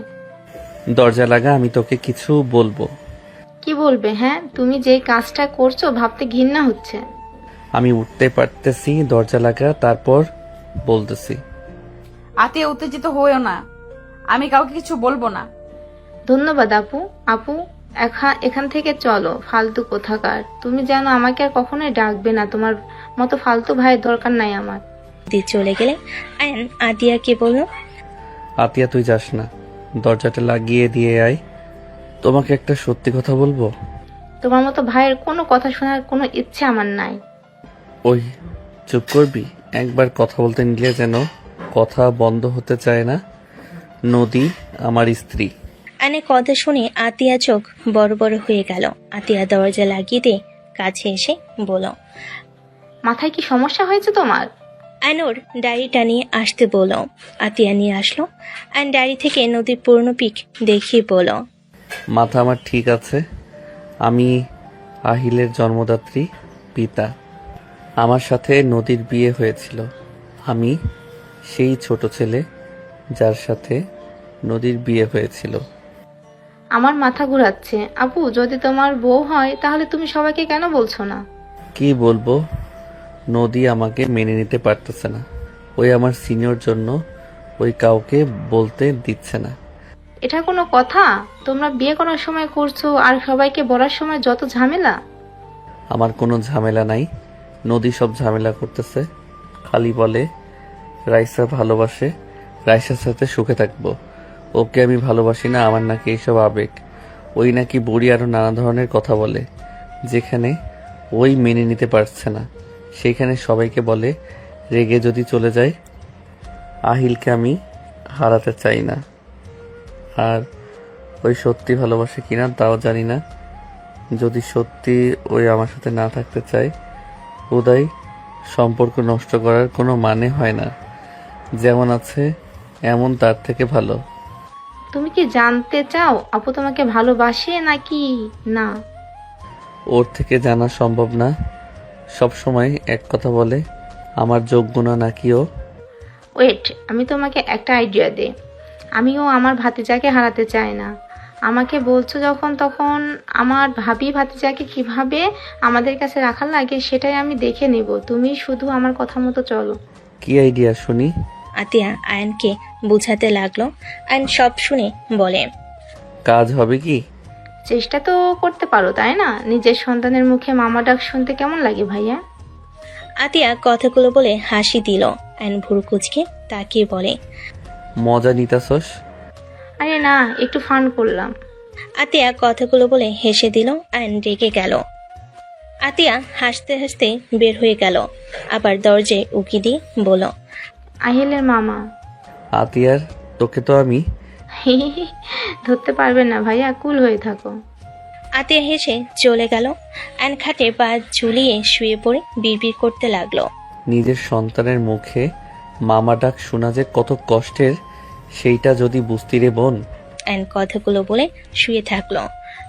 দরজা লাগা, আমি তোকে কিছু বলবো। কি বলবে? হ্যাঁ, তুমি যে কাজটা করছো ভাবতে ঘৃণা হচ্ছে। আমি উঠতে পারতেছি, দরজা লাগা, তারপর বলতেছি। আতিয়া উত্তেজিত হয়েও না, আমি কাউকে কিছু বলবো না। ধন্যবাদ আপু। আপু, এখান থেকে চলো, ফালতু কোথাকার। তুমি যেন আমাকে আর কখনোই ডাকবে না, তোমার মতো ফালতু ভাইয়ের দরকার নাই আমার। নদী চলে গেলে আয়ন আতিয়াকে বলল, আতিয়া তুই যাস না, দরজাটা লাগিয়ে দিয়ে আয়। তোমাকে একটা সত্যি কথা বলবো। তোমার মতো ভাইয়ের কোনো কথা শোনার কোনো ইচ্ছে আমার নাই। ওই চুপ করবি, একবার কথা বলতে নিলে যেন কথা বন্ধ হতে চায় না। নদী আমার স্ত্রী। আয়নের কথা শুনে আতিয়া চোখ বড় বড় হয়ে গেল। আতিয়া দরজা লাগিয়ে দিয়ে কাছে এসে বলল, মাথায় কি সমস্যা হয়েছে তোমার? আয়নোর ডায়েরিটা নিয়ে আসতে বলো। আতিয়া নিয়ে আসলো। আয়ন ডায়েরি থেকে নদীর পুরনো পিক দেখিয়ে বলল, মাথা আমার ঠিক আছে, আমি আহিলের জন্মদাত্রী পিতা। আমার সাথে নদীর বিয়ে হয়েছিল। আমি সেই ছোট ছেলে যার সাথে নদীর বিয়ে হয়েছিল। আমার মাথা ঘুরাচ্ছে। আপু, যদি তোমার বউ হয় তাহলে তুমি সবাইকে কেন বলছো না? কি বলবো, নদী আমাকে মেনে নিতে পারতেছে না। ওই আমার সিনিয়র জন্য ওই কাউকে বলতে দিচ্ছে না। এটা কোনো কথা? তোমরা বিয়ে করার সময় করছো আর সবাইকে বলার সময় যত ঝামেলা। আমার কোনো ঝামেলা নাই, নদী সব ঝামেলা করতেছে। খালি বলে রাইসা ভালোবাসে, রাইসার সাথে সুখে থাকবো। ওকে আমি ভালোবাসি না, আমার নাকি এইসব আবেগ। ওই নাকি বুড়ি আরো নানা ধরনের কথা বলে, যেখানে ওই মেনে নিতে পারছে না সেখানে সবাইকে বলে রেগে যদি চলে যায়। আহিলকে আমি হারাতে চাই না, আর ওই সত্যি ভালোবাসে কিনা তাও জানি না। যদি সত্যি ওই আমার সাথে না থাকতে চায়, উদয় সম্পর্ক নষ্ট করার কোনো মানে হয় না। যেমন আছে এমন তার থেকে ভালো। তুমি কি জানতে চাও আপু তোমাকে ভালোবাসে নাকি না? ওর থেকে জানা সম্ভব না। সব সময় এক কথা বলে, আমার যোগ্য না নাকি ও। ওয়েট, আমি তোমাকে একটা আইডিয়া দিই। আমিও আমার ভাতিজাকে হারাতে চাই না। আমাকে বলছো যখন, তখন আমার ভাবি ভাতিজাকে কিভাবে আমাদের কাছে রাখার লাগে সেটাই আমি দেখে নিব। তুমি শুধু আমার কথা মতো চলো। কি আইডিয়া শুনি? আতিয়া আয়নকে বুঝাতে লাগলো। আয়ন সব শুনে বলে, কাজ হবে কি? চেষ্টা তো করতে পারো, তাই না? নিজের সন্তানের মুখে মামা ডাক শুনতে কেমন লাগে ভাইয়া? আতিয়া কথাগুলো বলে হাসি দিল। আয়ন ভুরু কুচকে তাকিয়ে বলে, মজা নিতাছস? আরে না, একটু ফান করলাম। আতিয়া কথাগুলো বলে হেসে দিল। আয়ন রেগে গেল। আতিয়া হাসতে হাসতে বের হয়ে গেল। আবার দরজায় উকি দিয়ে বলল, আহিলের মামা। আতিয়ার, তোকে তো আমি। ধরতে পারবেন না ভাইয়া, কুল হয়ে থাকো। আতিয়া হেসে চলে গেল। আয়ন খাটে পা ঝুলিয়ে শুয়ে পড়ে বিড়বিড় করতে লাগলো। নিজের সন্তানের মুখে মামা ডাক শোনা যে কত কষ্টের, সেইটা যদি বুঝতি রে বোন। আয়ন কথাগুলো বলে শুয়ে থাকলো।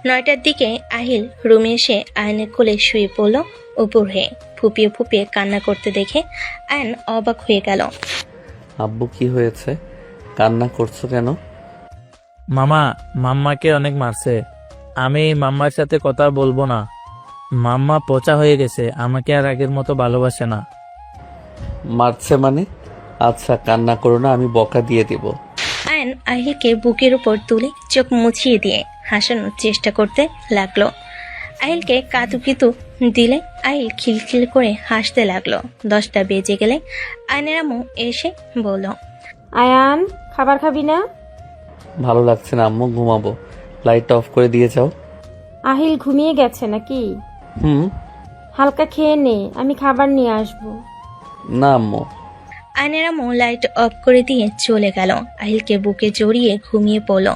9টার দিকে আহিল রুমে এসে আয়নের কোলে শুয়ে পড়ল উপর হয়ে। ফুপিয়ে ফুপিয়ে কান্না করতে দেখে আয়ন অবাক হয়ে গেল। আব্বু, কি হয়েছে? কান্না করছো কেন? মামা মাম্মাকে অনেক মারছে। আমি মাম্মার সাথে কথা বলবো না। মাম্মা পচা হয়ে গেছে, আমাকে আর আগের মতো ভালোবাসে না। মারছে মানে? আচ্ছা, কান্না করো না, আমি বকা দিয়ে দেব। আয়ন আহিলকে বুকের উপর তুলে চোখ মুছিয়ে দিয়ে হাসানোর চেষ্টা করতে লাগলো। আহিলকে কাতুকিতু দিলে আহিল খিলখিল করে হাসতে লাগলো। 10টা বেজে গেলে আয়নের আম্মু এসে বলল, আয়ান, খাবার খাবি না? ভালো লাগছে না আম্মু, ঘুমাবো। লাইটটা অফ করে দিয়ে যাও। আহিল ঘুমিয়ে গেছে নাকি? হুম। হালকা খেয়ে নে, আমি খাবার নিয়ে আসবো। না আম্মু। আয়নের আম্মু লাইট অফ করে দিয়ে চলে গেল। আহিলকে বুকে জড়িয়ে ঘুমিয়ে পড়ল।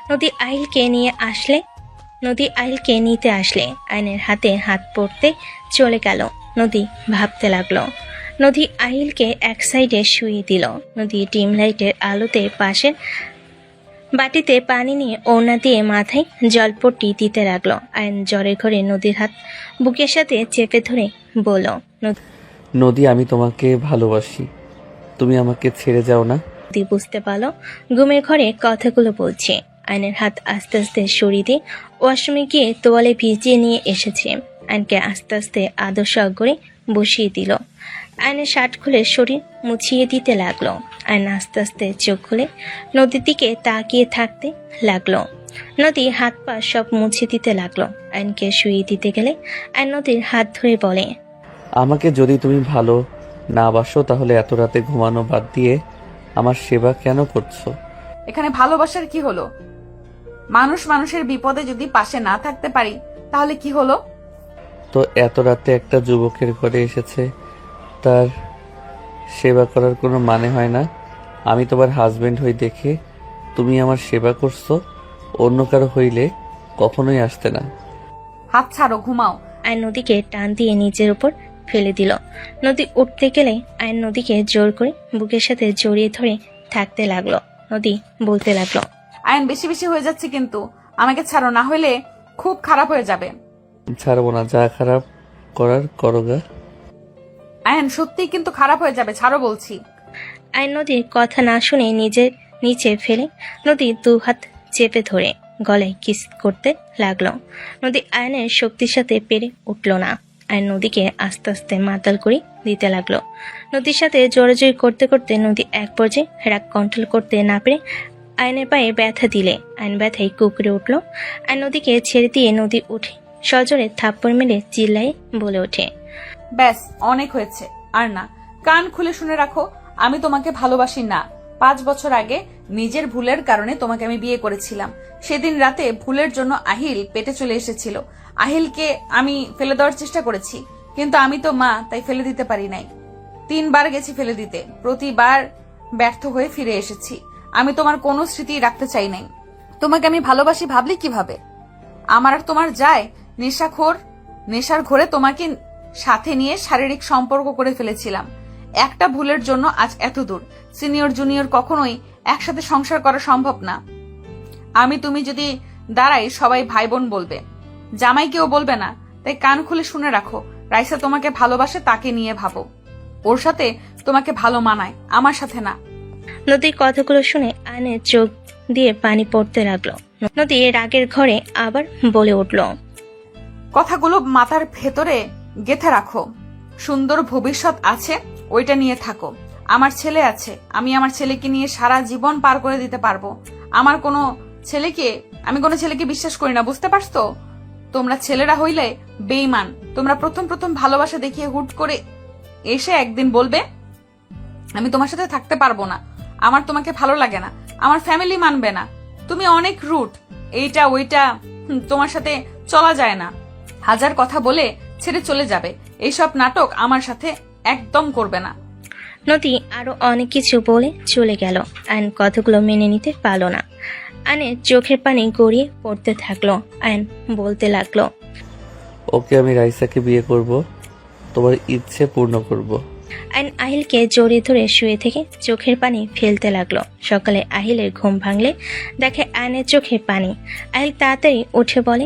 নদী আহিলকে নিতে আসলে আয়নের হাতে হাত পড়তে চলে গেল। নদী ভাবতে লাগলো। নদী আহিলকে এক সাইডে শুয়ে দিল। নদী ডিম লাইটের আলোতে পাশের বাটিতে পানি নিয়ে ওড়না দিয়ে মাথায় জলপট্টি দিতে লাগলো। আয়ন জ্বরের ঘরে নদীর হাত বুকের সাথে চেপে ধরে বলল, নদী, আমি তোমাকে ভালোবাসি, তুমি আমাকে ছেড়ে যাও না। নদী বুঝতে পারলো ঘুমের ঘরে কথাগুলো বলছে। আয়নের হাত আস্তে আস্তে সরিয়ে দিয়ে ওয়াশরুমে গিয়ে তোয়ালে ভিজিয়ে নিয়ে এসেছে। আয়নকে আস্তে আস্তে আদর্শ করে বসিয়ে দিল। আয়নের শার্ট খুলে শরীর মুছিয়ে দিতে লাগলো। আয়ন আস্তে আস্তে চোখ খুলে নদীর দিকে তাকিয়ে থাকতে লাগলো। নদী হাত পা সব মুছে দিতে লাগলো। আয়নকে শুয়ে দিতে গেলে আয়ন নদীর হাত ধরে বলে, আমাকে যদি তুমি ভালো না বাসো তাহলে এত রাতে ঘুমানো বাদ দিয়ে আমার সেবা কেন করছো? এখানে ভালোবাসার কি হলো? মানুষ মানুষের বিপদে যদি পাশে না থাকতে পারি তাহলে কি হলো? তো এত রাতে একটা যুবকের ঘরে এসেছে, তার সেবা করার কোনো মানে হয় না? আমি তোমার হাজবেন্ড হই দেখে তুমি আমার সেবা করছো, অন্য কারো হইলে কখনোই আসতে না। হাত ছাড়ো, ঘুমাও। আয়ন নদীকে টান দিয়ে নিচের উপর ফেলে দিল। নদী উঠতে গেলে আয়ন নদীকে জোর করে বুকের সাথে জড়িয়ে ধরে থাকতে লাগলো। নদী বলতে লাগলো, আয়ন, বেশি বেশি হয়ে যাচ্ছে কিন্তু, আমাকে ছাড়ো, না হলে খুব খারাপ হয়ে যাবে। ছাড়বো না, যা খারাপ করার করোগা। আয়ন, সত্যিই কিন্তু খারাপ হয়ে যাবে, ছাড়ো বলছি। আয়ন নদীর কথা না শুনে নিজের নিচে ফেলে নদী 2 হাত চেপে ধরে গলায় কিস করতে লাগলো। নদী আয়নের শক্তির সাথে পেরে উঠল না। আয়ন নদীকে আস্তে আস্তে মাতাল করে দিতে লাগলো। নদীর সাথে জোরাজোরি করতে করতে নদী এক পর্যায়ে রাগ কন্ট্রোল করতে না পেরে আয়নের পায়ে ব্যথা দিলে আয়ন ব্যথায় কুকড়ে উঠল। আয়ন নদীকে ছেড়ে দিয়ে নদী উঠে সজোরে থাপ্পড় মেরে চিল্লায় বলে ওঠে, ব্যাস, অনেক হয়েছে, আর না। কান খুলে শুনে রাখো, আমি তোমাকে ভালোবাসি না। 5 বছর আগে নিজের ভুলের কারণে তোমাকে আমি বিয়ে করেছিলাম। সেদিন রাতে ভুলের জন্য আহিল পেটে চলে এসেছিল। আহিলকে আমি ফেলে দেওয়ার চেষ্টা করেছি, কিন্তু আমি তো মা, তাই ফেলে দিতে পারি নাই। 3 বার গেছি ফেলে দিতে, প্রতিবার ব্যর্থ হয়ে ফিরে এসেছি। আমি তোমার কোনো স্মৃতি রাখতে চাই নাই। তোমাকে আমি ভালোবাসি ভাবলি কিভাবে? আমার আর তোমার যায় নেশার ঘোরে তোমাকে সাথে নিয়ে শারীরিক সম্পর্ক করে ফেলেছিলাম। একটা ভুলের জন্য আজ এত দূর। সিনিয়র জুনিয়র কখনোই একসাথে সংসার করা সম্ভব না। আমি তুমি যদি দাঁড়াই সবাই ভাই বোন বলবে, জামাই কেউ বলবে না। তাই কান খুলে শুনে রাখো, রাইসা তোমাকে ভালোবাসে, তাকে নিয়ে ভাবো। ওর সাথে তোমাকে ভালো মানায়, আমার সাথে না। নদীর কথাগুলো শুনে আয়নের চোখ দিয়ে পানি পড়তে লাগলো। নদী রাগের ঘরে আবার বলে উঠল, কথাগুলো মাথার ভেতরে গেঁথে রাখো। সুন্দর ভবিষ্যৎ আছে, ওইটা নিয়ে থাকো। আমার ছেলে আছে, আমি আমার ছেলেকে নিয়ে সারা জীবন পার করে দিতে পারবো। আমি কোনো ছেলেকে বিশ্বাস করি না, বুঝতে পারছো? তোমরা ছেলেরা হইলে বেঈমান। তোমরা প্রথম ভালোবাসা দেখিয়ে হুট করে এসে একদিন বলবে আমি তোমার সাথে থাকতে পারবো না, আমার তোমাকে ভালো লাগে না, আমার ফ্যামিলি মানবে না, তুমি অনেক রুট, এইটা ওইটা, তোমার সাথে চলা যায় না, হাজার কথা বলে ছেড়ে চলে যাবে। এইসব নাটক আমার সাথে একদম করবে না। নদী আরো অনেক কিছু বলে চলে গেল। আয়ন কথাগুলো মেনে নিতে পারল না। আয়নের চোখের পানি গড়িয়ে পড়তে থাকলো। আয়ন বলতে লাগলো, ওকে আমি রাইসাকে বিয়ে করব, তোমার ইচ্ছে পূর্ণ করব। আয়ন আহিলকে জড়িয়ে ধরে শুয়ে থেকে চোখের পানি ফেলতে লাগলো। সকালে আহিলের ঘুম ভাঙলে দেখে আয়নের চোখে পানি। আহিল তাড়াতাড়ি উঠে বলে,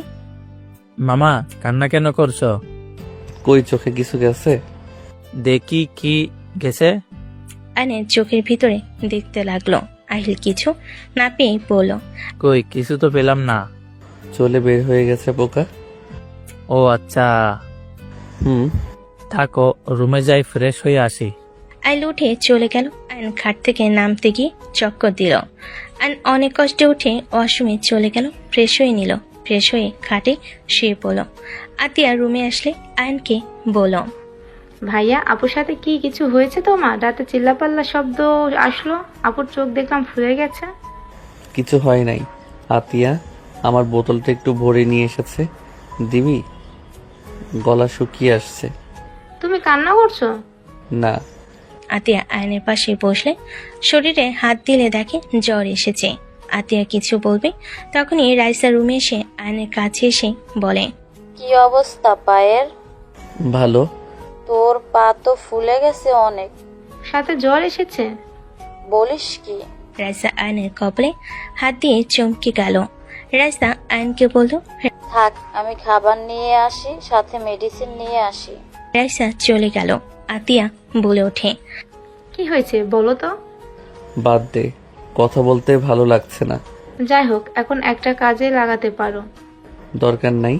মামা কান্না কেন করছো? কই চোখে কিছু গেছে? দেখি কি গেছে। আয়নের চোখের ভিতরে দেখতে লাগলো। আহিল কিছু না পেয়ে বলল, কই কিছু তো পেলাম না। চলে বের হয়ে গেছে পোকা। ও আচ্ছা, হুম, থাকো, রুমে যাই ফ্রেশ হয়ে আসি। আইল উঠে চলে গেল। আয়ন খাট থেকে নামতে গিয়ে চক্কর দিল। আয়ন অনেক কষ্টে উঠে ওয়াশরুমে চলে গেল, ফ্রেশ হয়ে নিল। ফ্রেশ হয়ে খাটে শুয়ে পড়ল। আতিয়া রুমে আসলে আয়নকে বলল, ভাইয়া, আপুর সাথে কি কিছু হয়েছে তোমার? রাতে চিল্লাপাল্লা শব্দ আসলো, আপুর চোখ দেখলাম ফুলে গেছে। কিছু হয় নাই। আতিয়া আমার বোতলটা একটু ভরে নিয়ে এসেছে, দিবি? গলা শুকিয়ে আসছে। তুমি কান্না করছো? না। আতিয়া আয়নের পাশে বসলে শরীরে হাত দিলে দেখে জ্বর এসেছে। আতিয়া কিছু বলবে তখনই রাইসা রুমে এসে আয়নের কাছে এসে বলে, কি অবস্থা পায়ের? ভালো। তোর পা তো ফুলে গেছে অনেক। সাথে জ্বর এসেছে? বলিস কি? রাইসা আয়নের কপালে হাত দিয়ে চমকে গেল। রাইসা আয়নকে বলল, থাক, আমি খাবার নিয়ে আসি, সাথে মেডিসিন নিয়ে আসি। রাইসা চলে গেল। আতিয়া বলে ওঠে, কি হয়েছে বলো তো? বাদ দে, কথা বলতে ভালো লাগছে না। যাই হোক, এখন একটা কাজে লাগাতে পারো। দরকার নাই,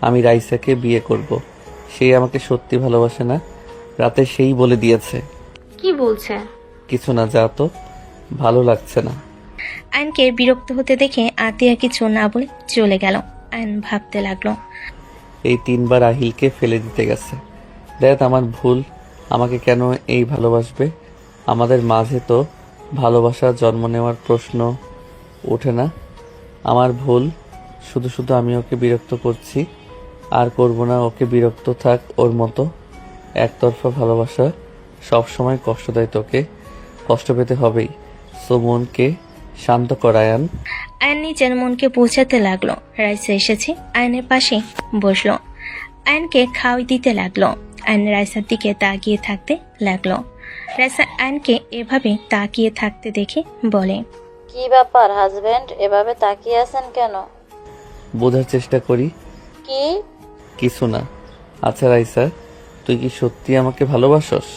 আমি রাইসাকে বিয়ে করব। সে আমাকে সত্যি ভালোবাসে না, রাতে সেই বলে দিয়েছে। কি বলছে? কিছু না, যা তো, ভালো লাগছে না। আয়নকে বিরক্ত হতে দেখে আতিয়া কিছু না বলে চলে গেল। আয়ন ভাবতে লাগলো, এই 3 বার আহিলকে ফেলে দিতে গেছে। দেখ আমার ভুল, আমাকে কেন এই ভালোবাসবে? আমাদের মাঝে তো ভালোবাসা জন্ম নেওয়ার প্রশ্ন ওঠে না। আমার ভুল, শুধু শুধু আমি ওকে বিরক্ত করছি। আর করব না, ওকে বিরক্ত থাক ওর মতো। একতরফা ভালোবাসা সব সময় কষ্ট দেয়, তোকে কষ্ট পেতে হবেই। সো মনকে শান্ত করায়ান। আয়ন নিজের মনকে বোঝাতে লাগলো। রাইসা এসেছে, আয়নের পাশে বসলো। আয়নকে খাওয়াই দিতে লাগলো। আয়ন রাইসার দিকে তাকিয়ে থাকতে লাগলো। রাইসা আয়নকে এভাবে তাকিয়ে থাকতে দেখে বলে, কি ব্যাপার হাজবেন্ড, এভাবে তাকিয়ে আছেন কেন? বোঝার চেষ্টা করি। কি? কিছু না। আচ্ছা রাইসা, তুই কি সত্যি আমাকে ভালোবাসস?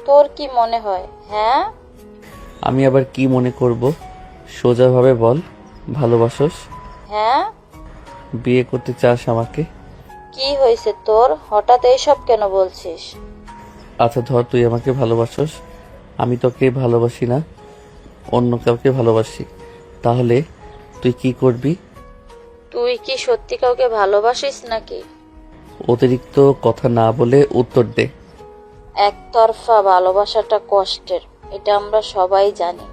তোর কি মনে হয়? হ্যাঁ। আমি আবার কি মনে করব? সোজাভাবে বল, ভালোবাসস? হ্যাঁ। বিয়ে করতে চাস আমাকে? কি হয়েছে তোর, হঠাৎ এইসব কেন বলছিস? আচ্ছা ধর তুই আমাকে ভালোবাসস, আমি তোকে ভালোবাসি না, অন্য কাউকে ভালোবাসি, তাহলে তুই কি করবি? তুই কি সত্যি কাউকে ভালোবাসিস নাকি? অতিরিক্ত কথা না বলে উত্তর দে। একতরফা ভালোবাসাটা কষ্টের, এটা আমরা সবাই জানি।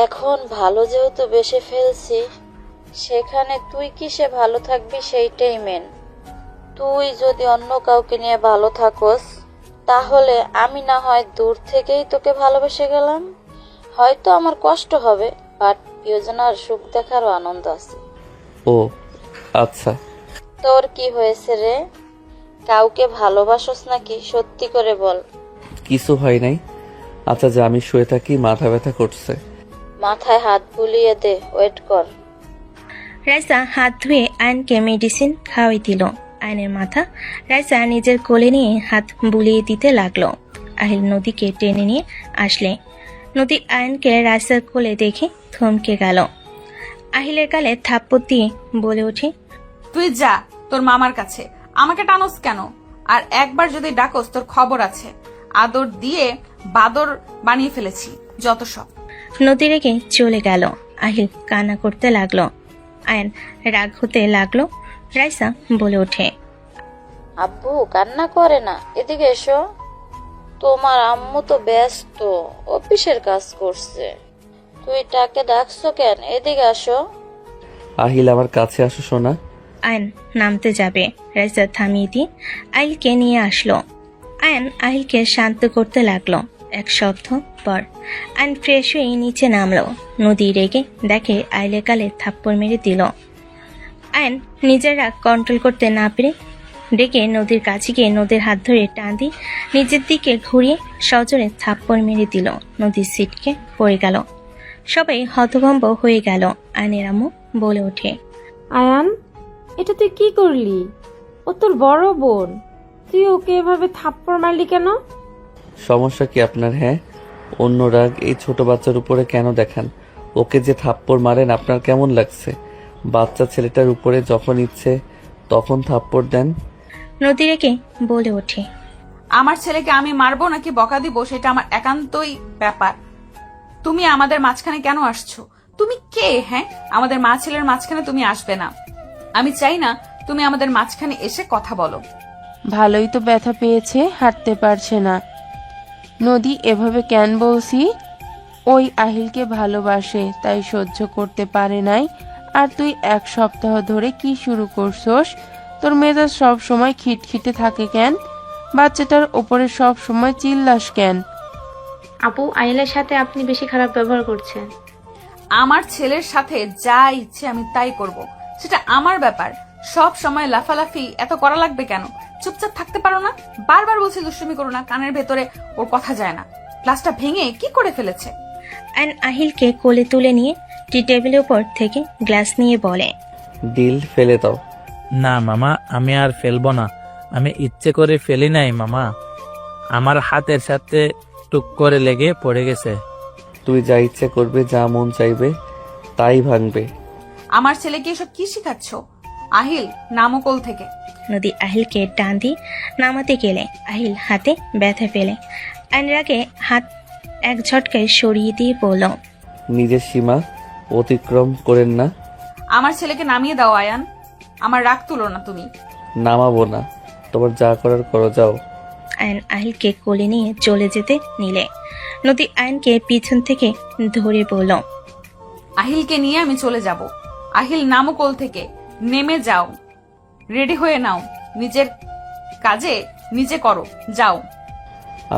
এখন ভালো যেহেতু বেসে ফেলছি, সেখানে তুই কিসে ভালো থাকবি সেইটাই মেন। তুই যদি অন্য কাউকে নিয়ে ভালো থাকস, তাহলে আমি না হয় দূর থেকেই তোকে ভালোবেসে গেলাম। হয়তো আমার কষ্ট হবে, বাট প্রিয়জনার সুখ দেখারও আনন্দ আছে। ও আচ্ছা। তোর কি হয়েছে রে? কাউকে ভালোবাসস নাকি? সত্যি করে বল। কিছু হয় নাই। আচ্ছা যা, আমি শুয়ে থাকি, মাথা ব্যথা করছে। মাথায় হাত বুলিয়ে দে, ওয়েট কর। রাইসা হাত ধুয়ে আয়নকে মেডিসিন খাওয়াই দিল। আয়নের মাথা রাইসা নিজের কোলে নিয়ে হাত বুলিয়ে দিতে লাগলো। আহিল নদীকে টেনে নিয়ে আসলে নদী আয়নকে রাইসার কোলে দেখে থমকে গেল। আহিলের গালে থাপ্পড় দিয়ে বলে ওঠে, তুই যা তোর মামার কাছে, আমাকে টানোস কেন? আর একবার যদি ডাকোস তোর খবর আছে। আদর দিয়ে বাদর বানিয়ে ফেলেছি যত সব। নদী রেগে চলে গেল। আহিল কান্না করতে লাগলো। আয়ন রাগ হতে লাগলো। রাইসা বলে ওঠে, আব্বু কান্না করে না, এদিকে এসো। তোমার আম্মু তো ব্যস্ত, অফিসের কাজ করছে। তুই তাকে ডাকছো কেন? এদিকে আসো। আহিল আমার কাছে আসো সোনা। আয়ন নামতে যাবে, রাইসা থামিয়ে দিয়ে আহিলকে নিয়ে আসলো। আয়ন আহিলকে শান্ত করতে লাগলো। এক সপ্তাহ পর আয়ন ফ্রেশ হয়ে নিচে নামলো। নদী রেগে দেখে আইলে কালে থাপ্পড় মেরে দিল। আয়ন নিজের রাগ কন্ট্রোল করতে না পেরে ডেকে নদীর কাছে গিয়ে নদীর হাত ধরে টান দিয়ে নিজের দিকে ঘুরিয়ে সজোরে থাপ্পড় মেরে দিল। নদীর সিটকে পড়ে গেল। সবাই হতভম্ব হয়ে গেল। আয়নের আম্মু বলে ওঠে, আয়ান, এটা তুই কি করলি? ও তোর বড় বোন, তুই ওকে এভাবে থাপ্পড় মারলি কেন? সমস্যা কি আপনার? হ্যাঁ, অন্য রাগ এই ছোট বাচ্চার উপরে কেন দেখান? ওকে যে থাপ্পড় মারেন আপনার কেমন লাগছে? বাচ্চা ছেলেটার উপরে যখন ইচ্ছে তখন থাপ্পড় দেন। নদী রেগে বলে ওঠে, আমার ছেলেকে আমি মারবো নাকি বকা দিব সেটা আমার একান্তই ব্যাপার। তুমি আমাদের মাঝখানে কেন আসছো? তুমি কে? হ্যাঁ, আমাদের মা ছেলের মাঝখানে তুমি আসবে না। আমি চাই না তুমি আমাদের মাঝখানে এসে কথা বলো। ভালোই তো ব্যথা পেয়েছে, হাঁটতে পারছে না। নদী এভাবে কেন বলছি? ওই আহিলকে ভালোবাসে তাই সহ্য করতে পারে নাই। আর তুই এক সপ্তাহ ধরে কি শুরু করছস? তোর মেজাজ সব সময় খিটখিটে থাকে কেন? বাচ্চাটার ওপরে সব সময় চিল্লাস কেন? আপু, আহিলের সাথে আপনি বেশি খারাপ ব্যবহার করছেন। আমার ছেলের সাথে যা ইচ্ছে আমি তাই করব, সেটা আমার ব্যাপার। সব সময় লাফালাফি এত করা লাগবে কেন? চুপচাপ থাকতে পারো না? বারবার বলছি দুষ্টুমি করো না, কানের ভেতরে ওর কথা যায় না। গ্লাসটা ভেঙে কি করে ফেলেছে? আয়ন আহিলকে কোলে তুলে নিয়ে টি টেবিলের উপর থেকে গ্লাস নিয়ে বলে, ডিল ফেলে দাও। না মামা, আমি আর ফেলবো না। আমি ইচ্ছে করে ফেলি নাই মামা, আমার হাতের সাথে টুক করে লেগে পড়ে গেছে। তুই যা ইচ্ছে করবে, যা মন চাইবে তাই ভাঙবে। আমার ছেলেকে এসব কি শিখাচ্ছ? আহিল, নামো কোল থেকে। নদী আহিলকে টান দিয়ে নামাতে গেলে আহিল হাতে ব্যথা পেলে আয়নের আগে হাত এক ঝটকায় সরিয়ে দিয়ে বলল, নিজের সীমা অতিক্রম করেন না। আমার ছেলেকে নামিয়ে দাও আয়ান, আমার রাগ তুলো না তুমি। নামাবো না, তোমার যা করার করো, যাও। আয়ন আহিলকে কোলে নিয়ে চলে যেতে নিলে নদী আয়নকে পিছন থেকে ধরে বলল, আহিলকে নিয়ে আমি চলে যাব। আহিল, নামো কোল থেকে, নেমে যাও, রেডি হয়ে নাও, নিজের কাজে নিজে করো, যাও।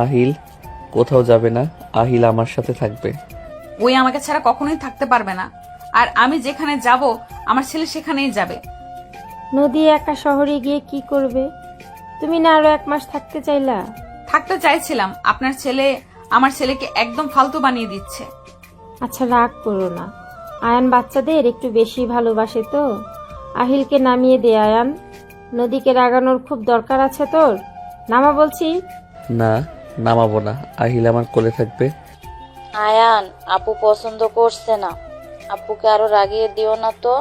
আহিল কোথাও যাবে না, আহিল আমার সাথে থাকবে। ওই আমাকে ছাড়া কখনোই থাকতে পারবে না, আর আমি যেখানে যাব আমার ছেলে সেখানেই যাবে। নদী একা শহরে গিয়ে কি করবে? তুমি না আরো 1 মাস থাকতে চাইলা? থাকতে চাইছিলাম, আপনার ছেলে আমার ছেলেকে একদম ফালতু বানিয়ে দিচ্ছে। আচ্ছা, রাগ করো না। আয়ান বাচ্চাদের একটু বেশি ভালোবাসে তো। আহিলকে নামিয়ে দে আয়ান। নদীকে রাগানোর খুব দরকার আছে তোর। নামা বলছি। না, নামাবো না, আহিল আমার কোলে থাকবে। আয়ান, আপু পছন্দ করছে না। আপুকে আরো রাগিয়ে দিও না তো।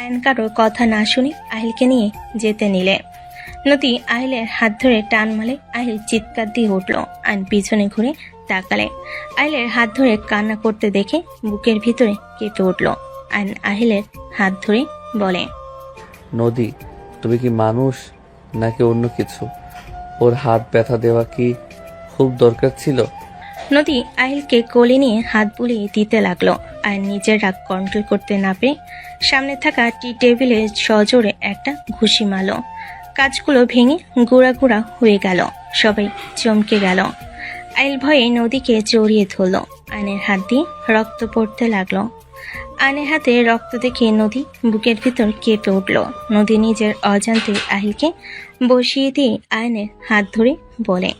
আয়ন কারোর কথা না শুনে আহিলকে নিয়ে যেতে নিলে নদী আহিলের হাত ধরে টান মালে আহিল চিৎকার দিয়ে উঠল। আয়ন পিছনে ঘুরে তাকালে আহিলের হাত ধরে কান্না করতে দেখে বুকের ভিতরে কেঁপে উঠল। আয়ন আহিলের হাত ধরে বলে, নদী, তুমি কি মানুষ নাকি অন্য কিছু? ওর হাত ব্যথা দেওয়া কি খুব দরকার ছিল? নদী আহিলকে কোলে নিয়ে হাত বুলিয়ে দিতে লাগলো। আর নিজের রাগ কন্ট্রোল করতে না পেরে সামনে থাকা টি টেবিলে সজোরে একটা ঘুষি মারল। কাজগুলো ভেঙে গুঁড়া গুঁড়া হয়ে গেল। সবাই চমকে গেল। আহিল ভয়ে নদীকে জড়িয়ে ধরল। আয়নের হাত দিয়ে রক্ত পড়তে লাগলো। আয়নের হাতে রক্ত দেখে নদী বুকের ভিতর কেঁপে উঠল। নদী নিজের অজান্তে আহিলকে বসিয়ে দিয়ে আয়নের হাত ধরে বলে,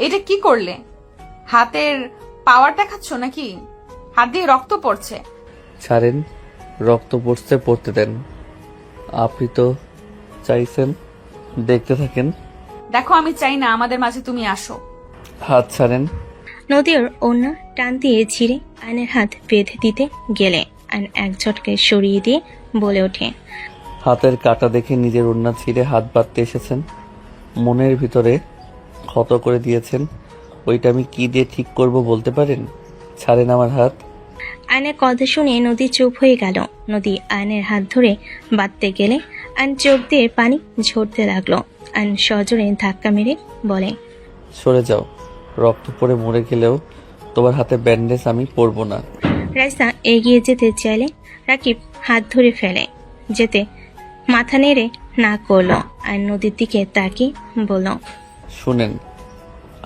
এটা কি করলে? হাতের পাওয়ার দেখাচ্ছ নাকি? হাত দিয়ে রক্ত পড়ছে। ছাড়েন, রক্ত পড়ছে, পড়তে দেন। আপনি তো চাইছেন, দেখতে থাকেন। দেখো, আমি চাই না আমাদের মাঝে তুমি আসো। হাত ছাড়েন। নদীর অন্য টান দিয়ে ছিঁড়ে আয়নের হাত বেঁধে দিতে গেলে আয়ন এক ঝটকে সরিয়ে দিয়ে বলে ওঠে, হাতের কাটা দেখে নিজের ওড়না ছিঁড়ে হাত বাঁধতে এসেছেন। মনের ভিতরে ক্ষত করে দিয়েছেন, ওইটা আমি কি দিয়ে ঠিক করব বলতে পারেন? ছাড়েন আমার হাত। আয়নের কথা শুনে নদী চুপ হয়ে গেল। নদী আয়নের হাত ধরে বাঁধতে গেলে আয়ন চোখ দিয়ে পানি ঝরতে লাগলো। আয়ন সজোরে ধাক্কা মেরে বলে, সরে যাও। রক্ত পড়ে মরে গেলেও তোমার হাতে ব্যান্ডেজ আমি পরবো না। রাইসা এগিয়ে যেতে চাইলে রাকিব হাত ধরে ফেলে। যেতে মাথা নেড়ে না করলো। আর নদীর দিকে তাকিয়ে বলল, শুনেন,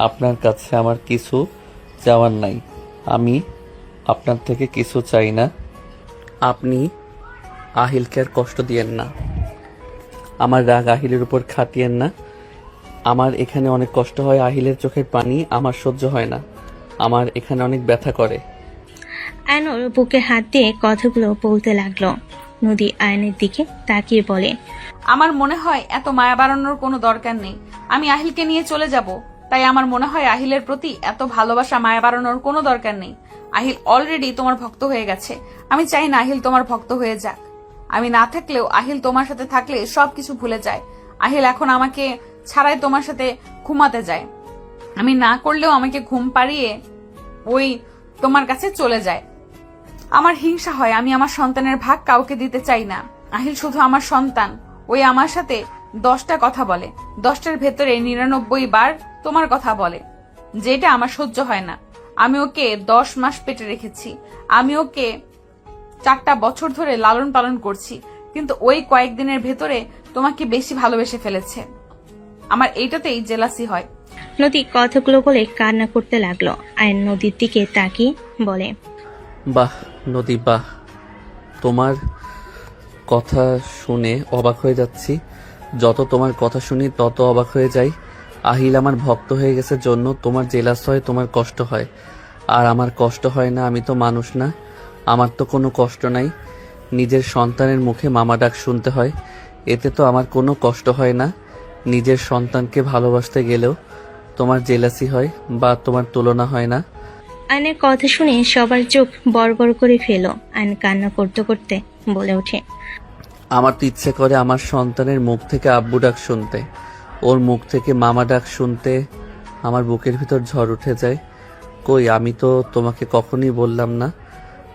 আপনার কাছে আমার কিছু চাওয়ার নাই। আমি আপনার থেকে কিছু চাই না। আপনি আহিলকে আর কষ্ট দিয়েন না। আমার রাগ আহিলের উপর খাটিয়েন না। আমার এখানে অনেক কষ্ট হয়, আহিলের চোখের পানি আমার সহ্য হয় না। আমার এখানে অনেক ব্যথা করে। আয়নর বুকে হাত দিয়ে কথাগুলো বলতে লাগলো। নদী আয়নের দিকে তাকিয়ে বলে, আমার মনে হয় এত মায়া বাড়ানোর কোনো দরকার নেই। আমি আহিলকে নিয়ে চলে যাব, তাই আমার মনে হয় আহিলের প্রতি এত ভালোবাসা মায়া বাড়ানোর কোনো দরকার নেই। আহিল অলরেডি তোমার ভক্ত হয়ে গেছে। আমি চাই না আহিল তোমার ভক্ত হয়ে যাক। আমি না থাকলেও আহিল তোমার সাথে থাকলে সবকিছু ভুলে যায়। আহিল এখন আমাকে ছাড়াই তোমার সাথে ঘুমাতে যায়। আমি না করলেও আমাকে ঘুম পাড়িয়ে ওই তোমার কাছে চলে যায়। আমার হিংসা হয়, আমি আমার সন্তানের ভাগ কাউকে দিতে চাই না। আহিল শুধু আমার সন্তান। ওই আমার সাথে 10টা কথা বলে, 10টার ভেতরে 99 বার তোমার কথা বলে, যেটা আমার সহ্য হয় না। আমি ওকে 10 মাস পেটে রেখেছি। আমি ওকে 4টা বছর ধরে লালন পালন করছি, কিন্তু ওই কয়েকদিনের ভেতরে তোমাকে বেশি ভালোবেসে ফেলেছে। আমার এইটাতেই জেলাসি হয়। নদী কথাগুলো বলে কান্না করতে লাগলো। আয়ন নদীর দিকে তাকিয়ে বলে, বাহ নদী, বাহ। তোমার কথা শুনে অবাক হয়ে যাচ্ছি। যত তোমার কথা শুনি তত অবাক হয়ে যাই। আহিল আমার ভক্ত হয়ে গেছে জন্য তোমার জেলাস হয়, তোমার কষ্ট হয়। আর আমার কষ্ট হয় না, আমি তো মানুষ না। আমার তো কোনো কষ্ট নাই। নিজের সন্তানের মুখে মামা ডাক শুনতে হয়, এতে তো আমার কোনো কষ্ট হয় না। নিজের সন্তানকে ভালোবাসতে গেলেও তোমার জেলাসি হয় বা তোমার তুলনা হয় না। আয়নের কথা শুনে সবার চোখ বড় বড় করে ফেলো। আয়ন কান্না করতে করতে বলে ওঠে, আমার তো ইচ্ছে করে আমার সন্তানের মুখ থেকে আব্বু ডাক শুনতে, ওর মুখ থেকে মামা ডাক শুনতে। আমার বুকের ভিতর ঝড় উঠে যায়। কই, আমি তো তোমাকে কখনই বললাম না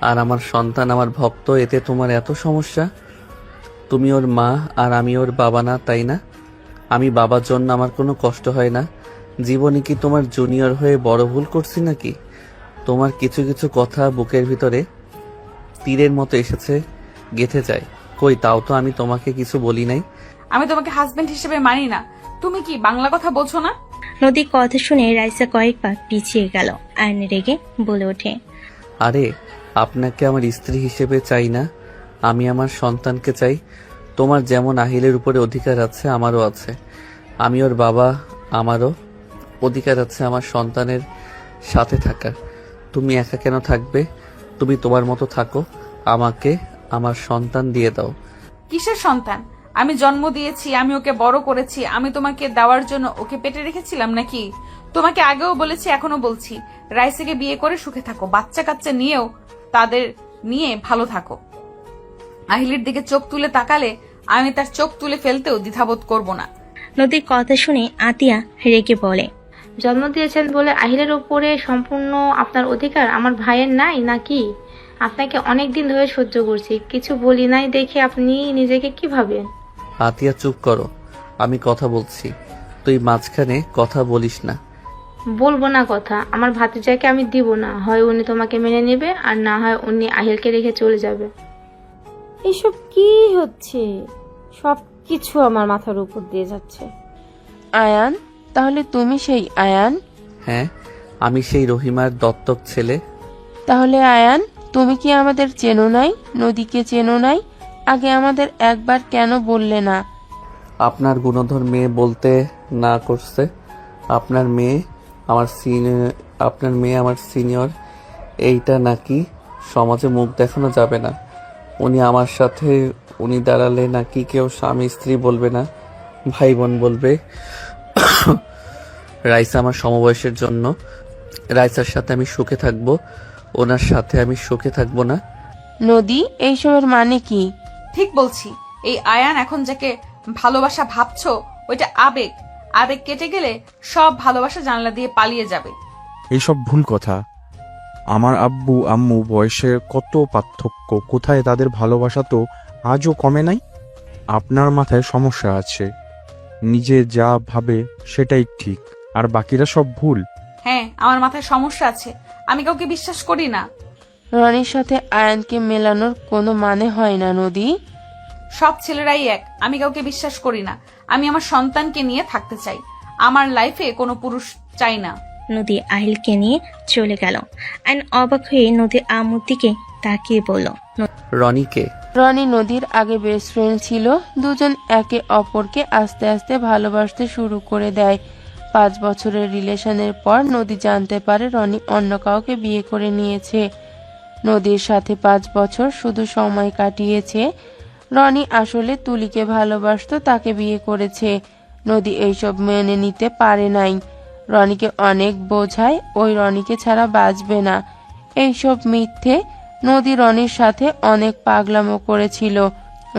আর আমার সন্তান আমার ভক্ত, এতে তোমার এত সমস্যা? তুমি ওর মা আর আমি ওর বাবা না, তাই না? আমি বাবার জন্য আমার কোনো কষ্ট হয় না। জীবনে কি তোমার জুনিয়র হয়ে বড় ভুল করছি নাকি? তোমার কিছু কিছু কথা বুকের ভিতরে তীরের মতো এসেছে, গেঁথে যায়। কই, তাও তো আমি তোমাকে কিছু বলি নাই। আমি তোমাকে হাজবেন্ড হিসেবে মানি না। তুমি কি বাংলা কথা বলছো না? নদী কথা শুনে রাইসা কয়েক পা পিছিয়ে গেল। আয়ন রেগে বলে ওঠে, আরে, আপনাকে আমার স্ত্রী হিসেবে চাই না, আমি আমার সন্তানকে চাই। তোমার যেমন আহিলের উপরে অধিকার আছে, আমারও আছে। আমি ওর বাবা, আমারও অধিকার আছে আমার সন্তানের সাথে থাকার। তুমি একা কেন থাকবে? তুমি তোমার মতো থাকো, আমাকে আমার সন্তান দিয়ে দাও। কিসের সন্তান? আমি জন্ম দিয়েছি, আমি ওকে বড় করেছি। আমি তোমাকে দেওয়ার জন্য ওকে পেটে রেখেছিলাম নাকি? তোমাকে আগেও বলেছি, এখনো বলছি, রাইসাকে বিয়ে করে সুখে থাকো, বাচ্চা কাচ্চা নিয়েও তাদের নিয়ে ভালো থাকো। আহিলের দিকে চোখ তুলে তাকালে আমি তার চোখ তুলে ফেলতেও দ্বিধাবোধ করব না। নদীর কথা শুনে আতিয়া রেগে বলে, জন্ম দিয়েছেন বলে আহিলের উপরে সম্পূর্ণ আপনার অধিকার আমার ভাইয়ের নাই নাকি? আপনাকে অনেক দিন ধরে সহ্য করছি, কিছু বলি নাই দেখে আপনি নিজেকে কি ভাবেন? আতিয়া চুপ করো, আমি কথা বলছি, তুই মাঝখানে কথা বলিস না। বলবো না কথা, আমার ভাতিজাকে আমি দিব না। হয় উনি তোমাকে মেনে নেবে, আর না হয় উনি আহিলকে রেখে চলে যাবে। এসব কি হচ্ছে? সব কিছু আমার মাথার উপর দিয়ে যাচ্ছে। আয়ান, তাহলে তুমি সেই আয়ান? হ্যাঁ, আমি সেই রহিমার দত্তক ছেলে। তাহলে আয়ান, তুমি কি আমাদের চেনো নাই? নদীকে চেনো নাই? আগে আমাদের একবার কেন বললে না? আপনার গুণধর মেয়ে বলতে না করছে। আপনার মেয়ে আমার সিনিয়র, এইটা নাকি সমাজে মুখ দেখানো যাবে না। উনি আমার সাথে উনি দাঁড়ালে নাকি কেউ স্বামী স্ত্রী বলবে না, ভাই বোন বলবে। রাইসা আমার সমবয়সের জন্য। রাইসার সাথে আমি সুখে থাকবো, ওনার সাথে আমি সুখে থাকবো না। নদী, এইসবের মানে কি? ঠিক বলছি, এই আয়ান এখন যাকে ভালোবাসা ভাবছো ওইটা আবেগ। আবেগ কেটে গেলে সব ভালোবাসা জানলা দিয়ে পালিয়ে যাবে। এইসব ভুল কথা। আমার আব্বু আম্মু বয়সের কত পার্থক্য, কোথায় তাদের ভালোবাসা তো আজও কমে নাই। আপনার মাথায় সমস্যা আছে, নিজে যা ভাবে সেটাই ঠিক, আর বাকিরা সব ভুল। হ্যাঁ, আমার মাথায় সমস্যা আছে, আমি কাউকে বিশ্বাস করি না। রনির সাথে আয়ানকে মেলানোর কোনো মানে হয় না নদী। সব ছেলেরাই এক, আমি কাউকে বিশ্বাস করি না। আমি আমার সন্তানকে নিয়ে থাকতে চাই, আমার লাইফে কোনো পুরুষ চাই না। নদী আহিলকে নিয়ে চলে গেল। আইন অবাক হয়ে নদীর আম্মুর দিকে তাকিয়ে বলল, রনিকে। রনি নদীর আগে বেস্ট ফ্রেন্ড ছিল। দুজন একে অপরকে আস্তে আস্তে ভালোবাসতে শুরু করে দেয়। 5 বছরের রিলেশনের পর নদী জানতে পারে রনি অন্য কাউকে বিয়ে করে নিয়েছে। নদীর সাথে 5 বছর শুধু সময় কাটিয়েছে। রনি আসলে তুলিকে ভালোবাসতো, তাকে বিয়ে করেছে। নদী এইসব মেনে নিতে পারে নাই। রনিকে অনেক বোঝায়, ওই রনিকে ছাড়া বাঁচবে না। এইসব মিথ্যে। নদী রনির সাথে অনেক পাগলামো করেছিল।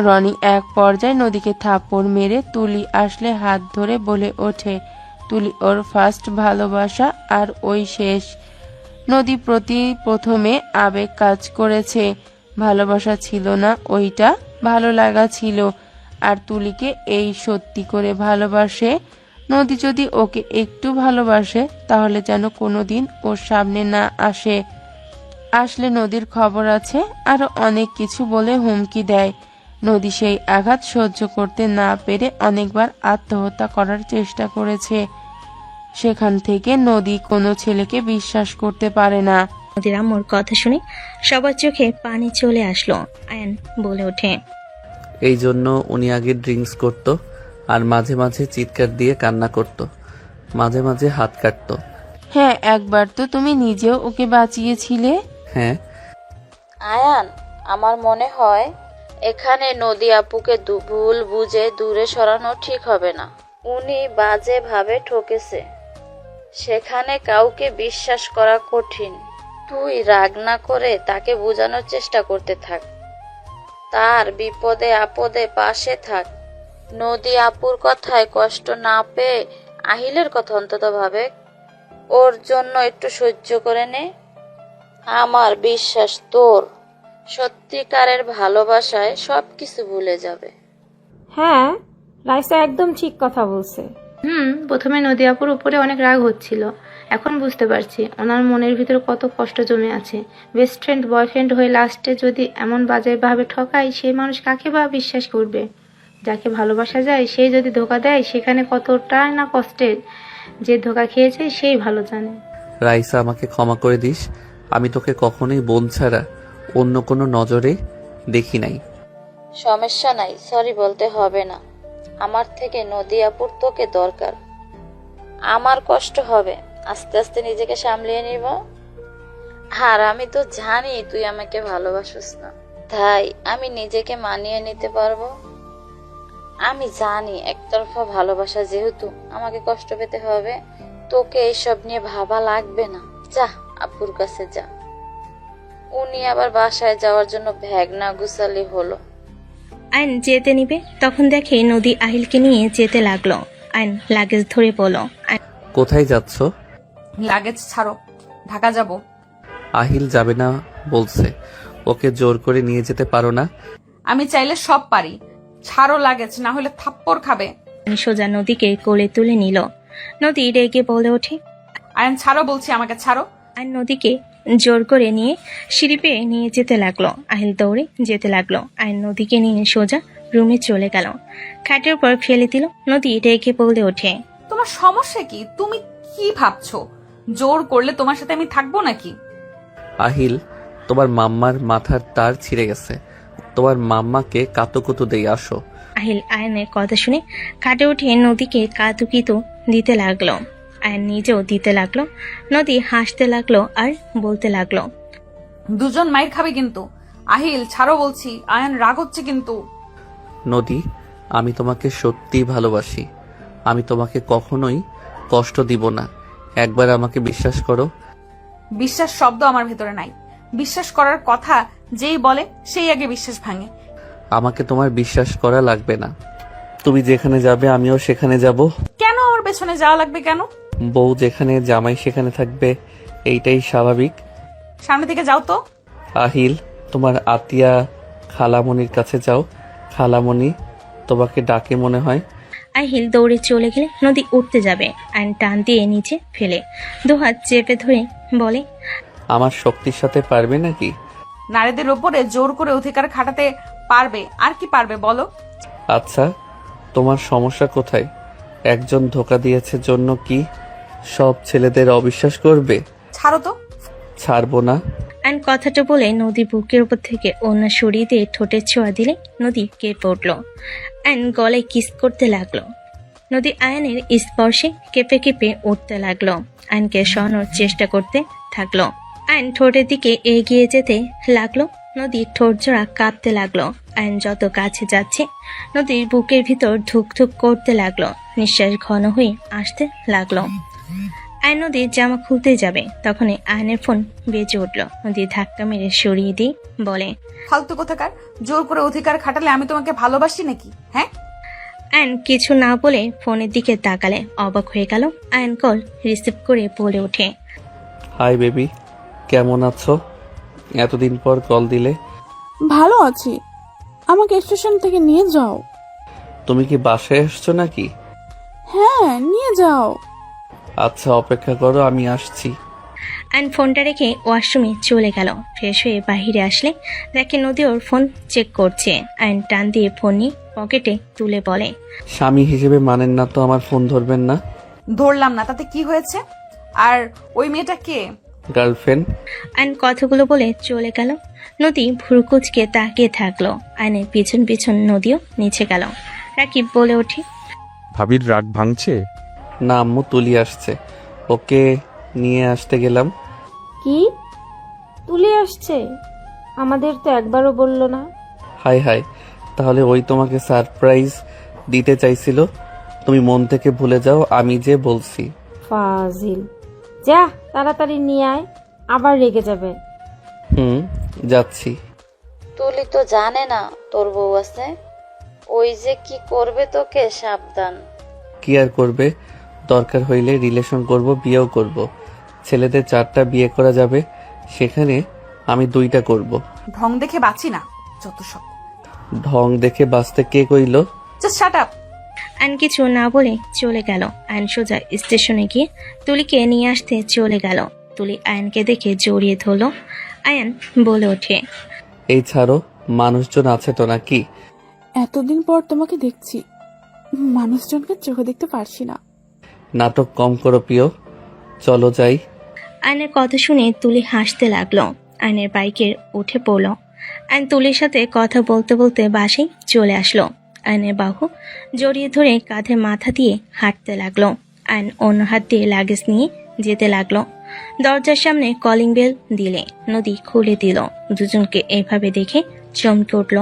রনি এক পর্যায়ে নদীকে থাপ্পড় মেরে তুলি আসলে হাত ধরে বলে ওঠে তুলি ওর ফার্স্ট ভালোবাসা, আর ওই শেষ। নদী প্রথমে আবেগ কাজ করেছে, ভালোবাসা ছিল না, ওইটা ভালো লাগা ছিল। আর তুলিকে এই সত্যি করে ভালোবাসে। নদী যদি ওকে একটু ভালোবাসে তাহলে যেন কোনোদিন ওর সামনে না আসে। আসলে নদীর খবর আছে, আরো অনেক কিছু বলে হুমকি দেয়। নদী সেই আঘাত সহ্য করতে না পেরে অনেকবার আত্মহত্যা করার চেষ্টা করেছে। সেখান থেকে নদী কোনো ছেলেকে বিশ্বাস করতে পারে না। নদীর আম্মুর কথা শুনে সবার চোখে পানি চলে আসলো। আয়ান বলে ওঠে, এই জন্য উনি আগে ড্রিঙ্কস করত, আর মাঝে মাঝে চিৎকার দিয়ে কান্না করত, মাঝে মাঝে হাত কাটতো। হ্যাঁ, একবার তো তুমি নিজেও ওকে বাঁচিয়েছিলে। হ্যাঁ। আয়ান, আমার মনে হয় এখানে নদী আপুকে ভুল বুঝে দূরে সরানো ঠিক হবে না। উনি বাজে ভাবে ঠকেছে, সেখানে কাউকে বিশ্বাস করা কঠিন। তুই রাগ না করে তাকে বোঝানোর চেষ্টা করতে থাক, তার বিপদে আপদে পাশে থাক। নদী আপুর কথায় কষ্ট না পেয়ে আহিলের কথা অন্তত ভাবে, ওর জন্য একটু সহ্য করে নে। আমার বিশ্বাস তোর সত্যিকারের ভালোবাসায় সবকিছু ভুলে যাবে। হ্যাঁ, রাইসা একদম ঠিক কথা বলছে। প্রথমে নদী আপুর উপরে অনেক রাগ হচ্ছিল, এখন বুঝতে পারছি ওনার মনের ভিতরে কত কষ্ট জমে আছে। বেস্ট ফ্রেন্ড বয়ফ্রেন্ড হয়ে লাস্টে যদি এমন বাজে ভাবে ঠকায়, সেই মানুষ কাকে বা বিশ্বাস করবে? যাকে ভালোবাসা যায় সেই যদি ধোকা দেয়, সেখানে কতটা না কষ্টের। যে ধোকা খেয়েছে সেই ভালো জানে। রাইসা, আমাকে ক্ষমা করে দিস, আমি তোকে কখনোই বোন ছাড়া অন্য কোনো নজরে দেখি নাই। সমস্যা নাই, সরি বলতে হবে না। আমার থেকে নদী আপুর তোকে দরকার। আমার কষ্ট হবে, আস্তে আস্তে নিজেকে সামলিয়ে নিব। আর আমি তো জানি তুই আমাকে ভালোবাসিস না, তাই আমি নিজেকে মানিয়ে নিতে পারবো। আমি জানি একতরফা ভালোবাসা যেহেতু আমাকে কষ্ট পেতে হবে, তোকে এইসব নিয়ে ভাবা লাগবে না। যা আপুর কাছে যা। উনি আবার বাসায় যাওয়ার জন্য ব্যাগ না গুছালি হলো। আইন যেতে নিবে, তখন দেখে নদী আহিলকে নিয়ে যেতে লাগলো। আইন লাগেজ ধরে বলল, কোথায় যাচ্ছ? লাগেজ ছাড়ো, ঢাকা যাব। আহিল যাবে না বলছে, ওকে জোর করে নিয়ে যেতে পারো না? আমি চাইলে সব পারি, ছাড়ো লাগেজ, না হলে থাপ্পড় খাবে। সোজা নদীকে কোলে তুলে নিল। নদী রেগে বলে ওঠে, আয়ন ছাড়ো বলছি, আমাকে ছাড়ো। আইন নদীকে জোর করে নিয়ে সিঁড়ি পেয়ে নিয়ে যেতে লাগলো। আহিল দৌড়ে যেতে লাগলো। আইন নদীকে নিয়ে সোজা রুমে চলে গেল, খাটের উপর ফেলে দিল। নদী রেগে বলে ওঠে, তোমার সমস্যা কি? তুমি কি ভাবছো জোর করলে তোমার সাথে আমি থাকবো নাকি? আহিল, তোমার মাম্মার মাথার তার ছিঁড়ে গেছে, তোমার মাম্মাকে কাতুকুতু দিয়ে আসো। আহিল আয়নের কথা শুনে খাটে উঠে নদীকে কাতুকিতু দিতে লাগলো। আয়ন নিজেও দিতে লাগলো। নদী হাসতে লাগলো আর বলতে লাগলো, দুজন মাইর খাবে কিন্তু। আহিল ছাড়ো বলছি, আয়ান রাগ হচ্ছে কিন্তু। নদী, আমি তোমাকে সত্যিই ভালোবাসি। আমি তোমাকে কখনোই কষ্ট দিব না। একবার আমাকে বিশ্বাস করো। বিশ্বাস শব্দ আমার ভেতরে নাই। বিশ্বাস করার কথা যেই বলে সেই আগে বিশ্বাস ভাঙে। আমাকে তোমার বিশ্বাস করা লাগবে না। তুমি যেখানে যাবে আমিও সেখানে যাব। কেন আমার পেছনে যাওয়া লাগবে কেন? বউ যেখানে, জামাই সেখানে থাকবে, এইটাই স্বাভাবিক। সামনে থেকে যাও তো। আহিল, তোমার আতিয়া খালামণির কাছে যাও। খালামণি তোমাকে ডাকে মনে হয়। আহিল দৌড়ে চলে গেলে নদী উঠতে যাবে, আয়ন টান দিয়ে নিচে ফেলে দুহাত চেপে ধরে বলে, আমার শক্তির সাথে পারবে নাকি? নারীদের উপরে জোর করে অধিকার খাটাতে পারবে, আর কি পারবে বলো? আচ্ছা, তোমার সমস্যা কোথায়? একজন ধোকা দিয়েছে জন্য কি সব ছেলেদের অবিশ্বাস করবে? ছাড়ো তো। ছাড়বো না। আয়ন কথাটা বলে নদী বুকের উপর থেকে অন্য সরিয়ে দিয়ে ঠোঁটের ছোঁয়া দিলে নদী কেঁপে উঠল। আয়ন গলায় কিস করতে লাগলো। নদী আয়নের স্পর্শে কেঁপে কেঁপে উঠতে লাগলো। আয়নকে সরানোর চেষ্টা করতে থাকলো। আয়ন ঠোঁটের দিকে এগিয়ে যেতে লাগলো। নদীর ঠোঁট জোড়া কাঁপতে লাগলো। আয়ন যত কাছে যাচ্ছে নদীর বুকের ভিতর ধুক ধুক করতে লাগলো। নিঃশ্বাস ঘন হয়ে আসতে লাগলো। আয়ন নদীর জামা খুলতে যাবে, তখনই আয়নের ফোন বেজে উঠল। নদী ধাক্কা মেরে সরিয়ে দিয়ে বলে, ফালতু কোথাকার, জোর করে অধিকার খাটালে আমি তোমাকে ভালোবাসি নাকি? হ্যাঁ। আয়ন কিছু না বলে ফোনের দিকে তাকালে অবাক হয়ে গেল। আয়ন কল রিসিভ করে বলে ওঠে, হাই বেবি, কেমন আছো? এতদিন পর কল দিলে। ভালো আছি, আমাকে স্টেশন থেকে নিয়ে যাও। তুমি কি বাসায় এসছো নাকি? হ্যাঁ, নিয়ে যাও। আচ্ছা, অপেক্ষা করো, আমি আসছি। আয়ন ফোনটা রেখে ওয়াশরুমে চলে গেল। ফ্রেশ হয়ে বাহিরে আসলে দেখে নদী ওর ফোন চেক করছে। আয়ন টান দিয়ে ফোন নিয়ে পকেটে তুলে বলে, স্বামী হিসেবে মানেন না তো আমার ফোন ধরবেন না? ধরলাম না, তাতে কি হয়েছে? আর ওই মেয়েটা কে? গার্লফ্রেন্ড। আয়ন কথাগুলো বলে চলে গেল। নদী ভুরকুচকে তাকিয়ে থাকলো। আয়নের পিছন পিছন নদীও নিচে গেল। রাকিব বলে ওঠে, ভাবির রাগ ভাঙছে? না আম্মু, তুলি আসছে, ওকে নিয়ে আসতে গেলাম। কি তুলে আসছে? আমাদের তো একবারও বললো না। হাই হাই, তাহলে ওই তোমাকে সারপ্রাইজ দিতে চাইছিল। তুমি মন থেকে ভুলে যাও আমি যে বলছি। ফাজিল, যা তাড়াতাড়ি নিয়ে আয়, আবার রেগে যাবে। যাচ্ছি। তুলি তো জানে না তোর বউ আছে। ওই যে কি করবে তোকে, সাবধান। কি আর করবে, দরকার হইলে রিলেশন করব, বিয়েও করব। ছেলেদের 4টা বিয়ে করা যাবে, সেখানে আমি 2টা করব। ঢং দেখে বাঁচি না, যত সব। ঢং দেখে বাঁচতে কে কইল? Just shut up. আয়ন কিছু না বলে চলে গেল। আয়ন সোজা স্টেশনে গিয়ে তুলিকে নিয়ে আসতে চলে গেল। তুলি আয়নকে দেখে জড়িয়ে ধরল। আয়ন বলে ওঠে, এই ছাড়ো, মানুষজন আছে তো নাকি? এতদিন পর তোমাকে দেখছি, মানুষজনকে চোখে দেখতে পারছি না। নাটক কম করো প্রিয়, চলো যাই। আয়নের কথা শুনে তুলি হাসতে লাগলো। আয়নের বাইকের উঠে পড়ল। আয়ন তুলির সাথে কথা বলতে বলতে বাসায় চলে আসলো। আয়নের বাহু জড়িয়ে ধরে কাঁধে মাথা দিয়ে হাঁটতে লাগলো। আয়ন অন্য হাত দিয়ে লাগেজ নিয়ে যেতে লাগলো। দরজার সামনে কলিং বেল দিলে নদী খুলে দিল। দুজনকে এভাবে দেখে চমকে উঠল।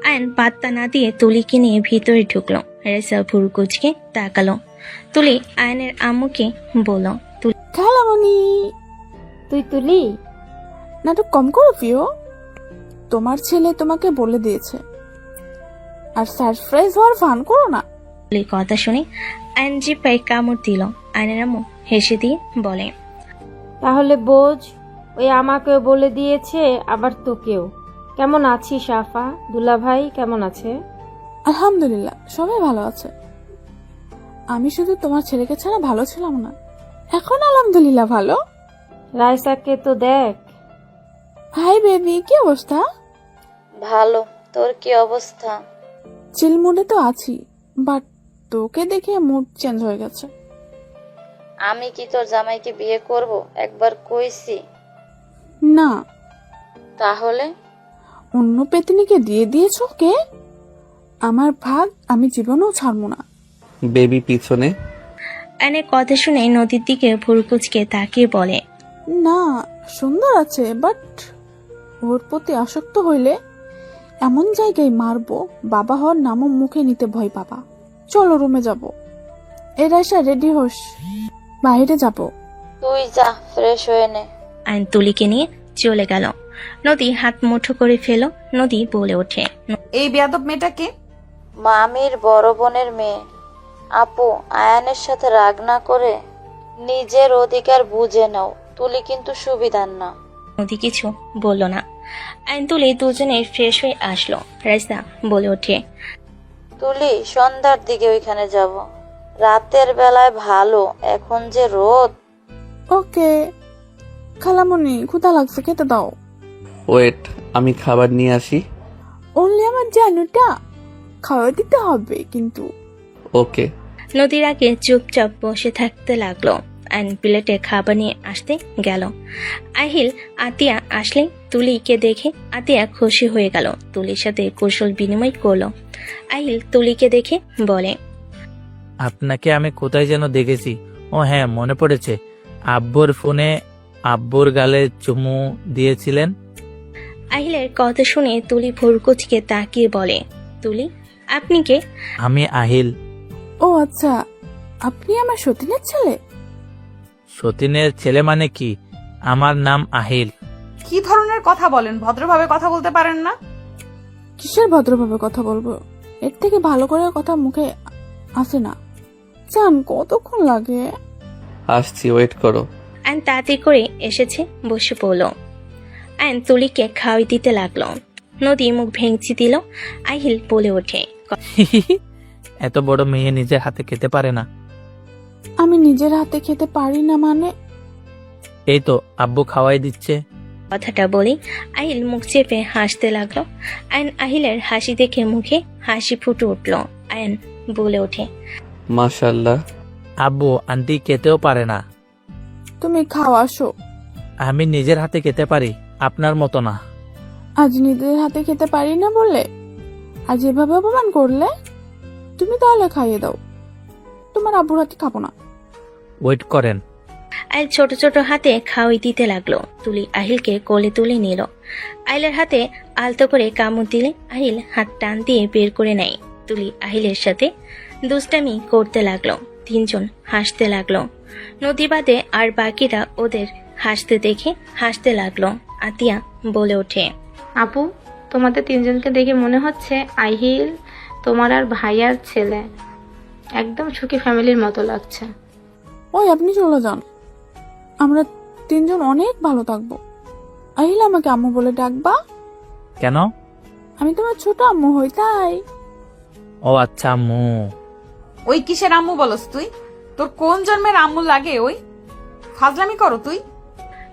আয়ন পাত্তা না দিয়ে তুলিকে নিয়ে ভিতরে ঢুকলো। রেসা ভুরু কুচকে তাকালো। তুলি আয়নের আম্মুকে বলল, খালামণি, তুই তুলি, নাটক কম করো প্রিয়, তোমার ছেলে তোমাকে বলে দিয়েছে। আর সারপ্রাইজ হওয়ার ফান করো না। তুলির কথা শুনে আয়ন জিপায় কামড় দিল। আয়নের আম্মু হেসে দিয়ে বলে, তাহলে বোঝ, ওই আমাকেও বলে দিয়েছে, আবার তোকেও। কেমন আছিস আফা? দুলা ভাই কেমন আছে? আলহামদুলিল্লাহ, সবাই ভালো আছে। আমি শুধু তোমার ছেলেকে ছাড়া ভালো ছিলাম না, এখন আলহামদুলিল্লাহ ভালো। রাইসাকে তো দেখ। হাই বেবি, কি অবস্থা? ভালো, তোর কি অবস্থা? চিল মুডে তো আছি, বাট তোকে দেখে মুড চেঞ্জ হয়ে গেছে। আমি কি তোর জামাইকে বিয়ে করব? একবার কইছি। না। তাহলে? অন্য পেতনিকে দিয়ে দিয়েছো কে? আমার ভাগ আমি জীবনেও ছাড়বো না। বেবি পিছনে। আয়নের কথা শুনে নদীর দিকে ভুরু কুচকে তাকিয়ে বলে, না, সুন্দর আছে, বাট ওর প্রতি আসক্ত হইলে এমন জায়গায় মারবো, বাবা হওয়ার নামও মুখে নিতে ভয় পাবা। চলো রুমে যাব। এরা এসে রেডি হোস, বাইরে যাব। তুই যা, ফ্রেশ হয়ে নে। আয়ন তুলিকে নিয়ে চলে গেল। নদী হাত মুঠো করে ফেল। নদী বলে ওঠে, এই বেয়াদব মেয়েটাকে। মামির বড় বোনের মেয়ে। আপু, আয়ানের সাথে রাগ না করে নিজের অধিকার বুঝে নাও। তুলি কিন্তু সুবিধার না। নদী কিছু বলল না। আয়ন তুলি দুজনে ফ্রেশ হয়ে আসলো। রাইসা বলে ওঠে, তুলি, সন্ধ্যার দিকে ওইখানে যাব। রাতের বেলায় ভালো, এখন যে রোদ। ওকে খালামণি, ক্ষুধা লাগছে, খেতে দাও। ওয়েট, আমি খাবার নিয়ে আসি। অনলি আমার জানুটা খাওয়া দিতে হবে কিন্তু। ওকে। নদীর আগে চুপচাপ বসে থাকতে লাগলো। আয়ন প্লেটে খাবার নিয়ে আসতে গেল। আহিল আতিয়া আসলে তুলিকে দেখে আতিয়া খুশি হয়ে গেল। তুলির সাথে কৌশল বিনিময় করলো। আহিল তুলিকে দেখে বলে, আপনাকে আমি কোথায় যেন দেখেছি। ও হ্যাঁ, মনে পড়েছে। আব্বুর ফোনে আব্বুর গালে চুমু দিয়েছিলেন। আহিলের কথা শুনে তুলি ভুরকুচকে তাকিয়ে বলে, তুলি, আপনি কে? আমি আহিল। ও আচ্ছা, আপনি আমার সতীনের ছেলে? সতীনের ছেলে মানে কি? আমার নাম আহিল। কি ধরনের কথা বলেন? ভদ্রভাবে কথা বলতে পারেন না? কিসের ভদ্রভাবে কথা বলবো? এর থেকে ভালো করে কথা মুখে আসে না। জান, কতক্ষণ লাগে? আসছি, ওয়েট করো। আয়ন তাড়াতাড়ি করে এসেছে, বসে পড়ল। আয়ন তুলিকে খাওয়াই দিতে লাগলো। নদী মুখ ভেঙচি দিল। আহিল বলে ওঠে, এত বড় মেয়ে নিজের হাতে খেতে পারে না। আমি নিজের হাতে খেতে পারি না মানে? এই তো আব্বু খাওয়াই দিচ্ছে। কথাটা বলি আহিল মুখ চেপে হাসতে লাগলো। আয়ন আহিলের হাসি দেখে মুখে হাসি ফুটে উঠল। আয়ন বলে ওঠে, মাশাআল্লাহ। আব্বু আন্টি খেতেও পারে না। তুমি খাও, আসো। আমি নিজের হাতে খেতে পারি, আপনার মতো না। আজ নিজের হাতে খেতে পারি না বলে আজ এভাবে অপমান করলে? তুমি তাহলে খাইয়ে দাও, তোমার আব্বুর হাতে খাবো না। ওয়েট করেন। আহিল ছোট ছোট হাতে খাওয়াই দিতে লাগলো। তুলি আহিলকে কোলে তুলে নিল। আহিলের হাতে আলতো করে কামড় দিলে আহিল হাত টান দিয়ে বের করে নেয়। তুলি আহিলের সাথে দুষ্টামি করতে লাগলো। তিনজন হাসতে লাগলো। নদী বাদে আর বাকিরা ওদের হাসতে দেখে হাসতে লাগলো। আতিয়া বলে ওঠে, আপু, তোমাদের তিনজনকে দেখে মনে হচ্ছে আহিল তোমার আর ভাইয়ার ছেলে। একদম সুখী ফ্যামিলির মতো লাগছে। ওই আপনি চলে যান, আমরা তিনজন অনেক ভালো থাকবো। আহিল, আমাকে আম্মু বলে ডাকবা। কেন? আমি তোমার ছোট আম্মু হই তাই। ও আচ্ছা আম্মু। ওই কিসের আম্মু বলস তুই? তোর কোন জন্মের আম্মু লাগে? ওই ফাজলামি করো তুই।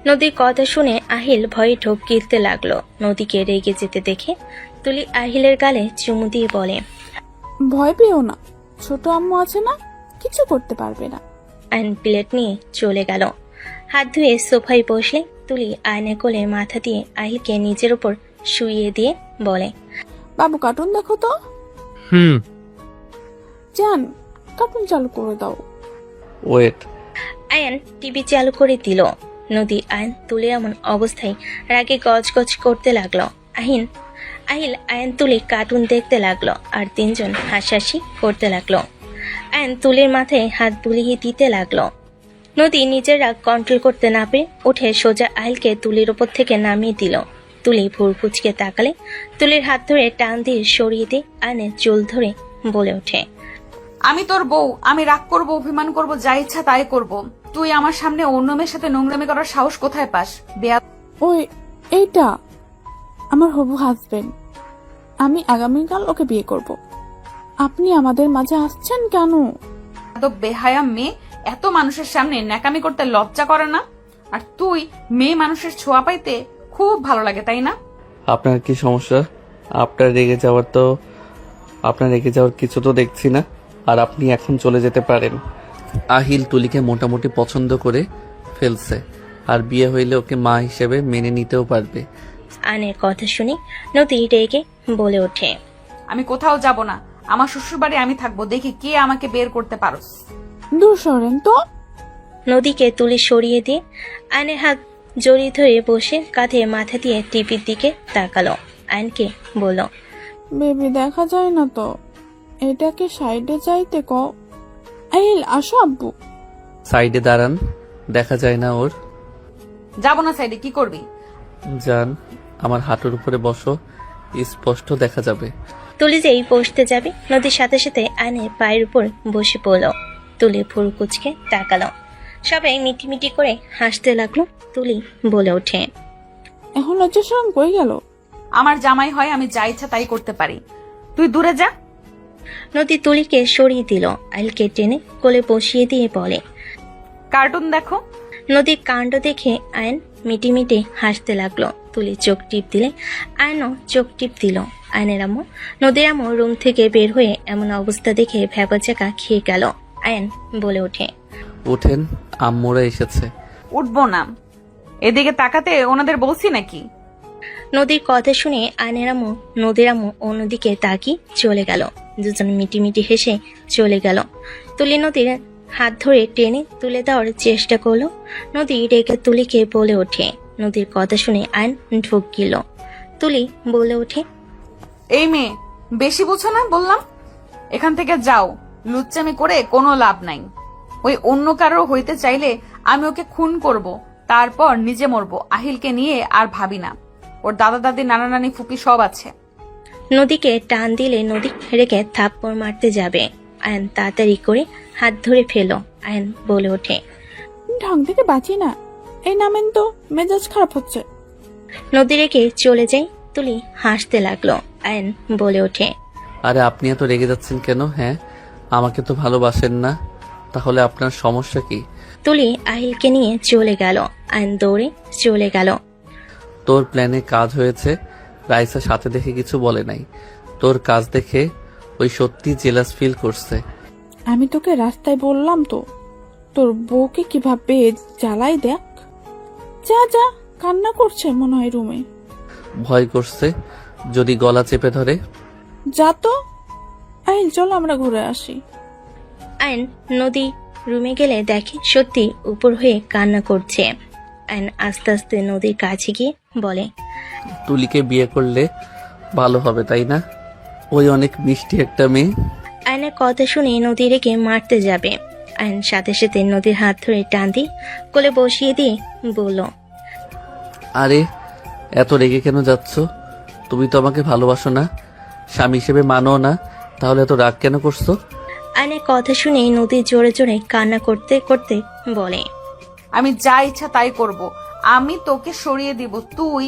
নদীর কথা শুনে আহিল ভয়ে ঢোক গিলতে লাগলো। নদীকে রেগে যেতে দেখে তুলি আহিলের গালে চুমু দিয়ে বলে, ভয় পেও না, ছোট আম্মু আছে না, কিছু করতে পারবে না। আয়ন প্লেট নিয়ে চলে গেল। হাত ধুয়ে সোফায় বসলে তুলি আয়নের কোলে মাথা দিয়ে আহিলকে নিজের উপর শুইয়ে দিয়ে বলে, বাবু কার্টুন দেখো তো। হুম। জান, কার্টুন চালু করে দাও। ওয়েট। আয়ন টিভি চালু করে দিল। নদী আয়ন তুলে এমন অবস্থায় রাগে গজগজ করতে লাগলো। আহিল আয়ন তুলি কার্টুন দেখতে লাগলো আর তিনজন হাসাহাসি করতে লাগলো। আয়ন তুলির মাথায় হাত বুলিয়ে দিতে লাগলো। নদী নিজের রাগ কন্ট্রোল করতে না পেরে উঠে সোজা আহিলকে তুলির ওপর থেকে নামিয়ে দিল। তুলি ভুর কুচকে তাকালে তুলির হাত ধরে টান দিয়ে সরিয়ে দিয়ে আয়নের চুল ধরে বলে ওঠে, আমি তোর বউ, আমি রাগ করব, অভিমান করব, যা ইচ্ছা তাই করব। তুই আমার সামনে অন্য মেয়ের সাথে নোংরামি করার সাহস কোথায় পাস? ওই এইটা আমার হবু হাজবেন্ড, আমি আগামীকাল ওকে বিয়ে করব। আপনি আমাদের মাঝে আসছেন কেন? বেহায়া মেয়ে, এত মানুষের সামনে ন্যাকামি করতে লজ্জা করে না? আর তুই মেয়ে মানুষের ছোঁয়া পাইতে খুব ভালো লাগে, তাই না? আপনার কি সমস্যা? আপনার রেগে যাওয়ার কিছু তো দেখছি না। আর আপনি এখন চলে যেতে পারেন। আহিল তুলিকে মোটামুটি পছন্দ করে ফেলছে, আর বিয়ে হইলে ওকে মা হিসেবে মেনে নিতেও পারবে। আয়নের কথা শুনে নদী রেগে বলে ওঠে, আমি কোথাও যাব না, আমার শ্বশুর বাড়ি আমি থাকবো, দেখি কে আমাকে বের করতে পারোস। দূর সরেন তো। নদীকে তুলে সরিয়ে দিয়ে আয়নের হাত জড়িয়ে ধরে বসে কাঁধে মাথা দিয়ে টিভির দিকে তাকালো। আয়নকে বলল, বেবি দেখা যায় না তো, এটাকে সাইডে যাইতে ক। আহিল আসো আব্বু। সাইডে দাঁড়ান, দেখা যায় না ওর। যাবো না সাইডে, কি করবি? যান, আমার হাঁটুর উপরে বসো, স্পষ্ট দেখা যাবে। তুলি যেই বসতে যাবে নদীর সাথে সাথে আয়নের পায়ের উপর বসে পড়ল। তুলি ভুরু কুচকে তাকালো। সবাই মিটিমিটি করে হাসতে লাগলো। তুলি বলে ওঠে, এখন লজ্জা শরম কই গেল? আমার জামাই হয়, আমি যা ইচ্ছা তাই করতে পারি, তুই দূরে যা। নদী তুলিকে সরিয়ে দিল। আইলকে টেনে কোলে বসিয়ে দিয়ে বলে, কার্টুন দেখো। নদীর কাণ্ড দেখে আয়ন মিটিমিটি হাসতে লাগলো। তুলি চোখ টিপ দিলে আয়নও চোখ টিপ দিল। আয়নের আম্মু নদীর আম্মু রুম থেকে বের হয়ে এমন অবস্থা দেখে ভ্যাবাচাকা খেয়ে গেল। আয়ন বলে ওঠে, উঠেন, আম্মুরা এসেছে। উঠবো না, এদিকে তাকাতে ওনাদের বলছি নাকি? নদীর কথা শুনে আয়নের আম্মু নদীর আম্মু অন্যদিকে তাকিয়ে চলে গেল। দুজন মিটিমিটি হেসে চলে গেল। তুলি নদীর হাত ধরে টেনে তুলে দেওয়ার চেষ্টা করলো। নদী রেগে তুলিকে বলে ওঠে। নদীর কথা শুনে আয়ন ঢোক গেল। তুলি বলে ওঠে, এই মেয়ে বেশি বুঝো না বললাম, এখান থেকে যাও, লুচ্চামি করে কোনো লাভ নাই। ওই অন্য কারো হইতে চাইলে আমি ওকে খুন করব, তারপর নিজে মরবো। আহিলকে নিয়ে আর ভাবি না, ওর দাদা দাদি নানা নানি ফুপি সব আছে। নদীকে টান দিলে নদী রেখে থাপ্পড় মারতে যাবে। আয়ন তাড়াতাড়ি করে হাত ধরে ফেলো। আয়ন বলে ওঠে, ঢং থেকে বাঁচি না, এই নামেন তো, মেজাজ খারাপ হচ্ছে। নদী রেখে চলে যাই। তুলি হাসতে লাগলো। আয়ন বলে ওঠে, আরে আপনি এত রেগে যাচ্ছেন কেন? হ্যাঁ, আমাকে তো ভালোবাসেন না, তাহলে আপনার সমস্যা কি? তুলি আহিলকে নিয়ে চলে গেল। আয়ন দৌড়ে চলে গেল। তোর প্ল্যানে কাজ হয়েছে। রাইসা সাথে দেখে কিছু বলে নাই, তোর কাজ দেখে ওই সত্যি জেলাস ফিল করছে। আমি তোকে রাস্তায় বললাম তো, তোর বউকে কিভাবে জ্বালাই দেখ। যা যা, কান্না করছে মনে হয় রুমে। ভয় করছে যদি গলা চেপে ধরে। যা তো। আহিল চলো আমরা ঘুরে আসি। আয়ন নদী রুমে গেলে দেখে সত্যি উপর হয়ে কান্না করছে। আয়ন আস্তে আস্তে নদীর কাছে গিয়ে বলে, তুলিকে বিয়ে করলে ভালো হবে তাই না? ওই অনেক মিষ্টি একটা মেয়ে। আয়নের কথা শুনে নদী রেখে মারতে যাবে। আয়ন সাথে সাথে নদীর হাত ধরে টান দিয়ে কোলে বসিয়ে দিয়ে বলল, আরে এত রেগে কেন যাচ্ছ? তুমি তো আমাকে ভালোবাসো না, স্বামী হিসেবে মানো না, তাহলে এত রাগ কেন করছো? আয়নের কথা শুনে নদী জোরে জোরে কান্না করতে করতে বলে, আমি যা ইচ্ছা তাই করব, আমি তোকে সরিয়ে দিব। তুই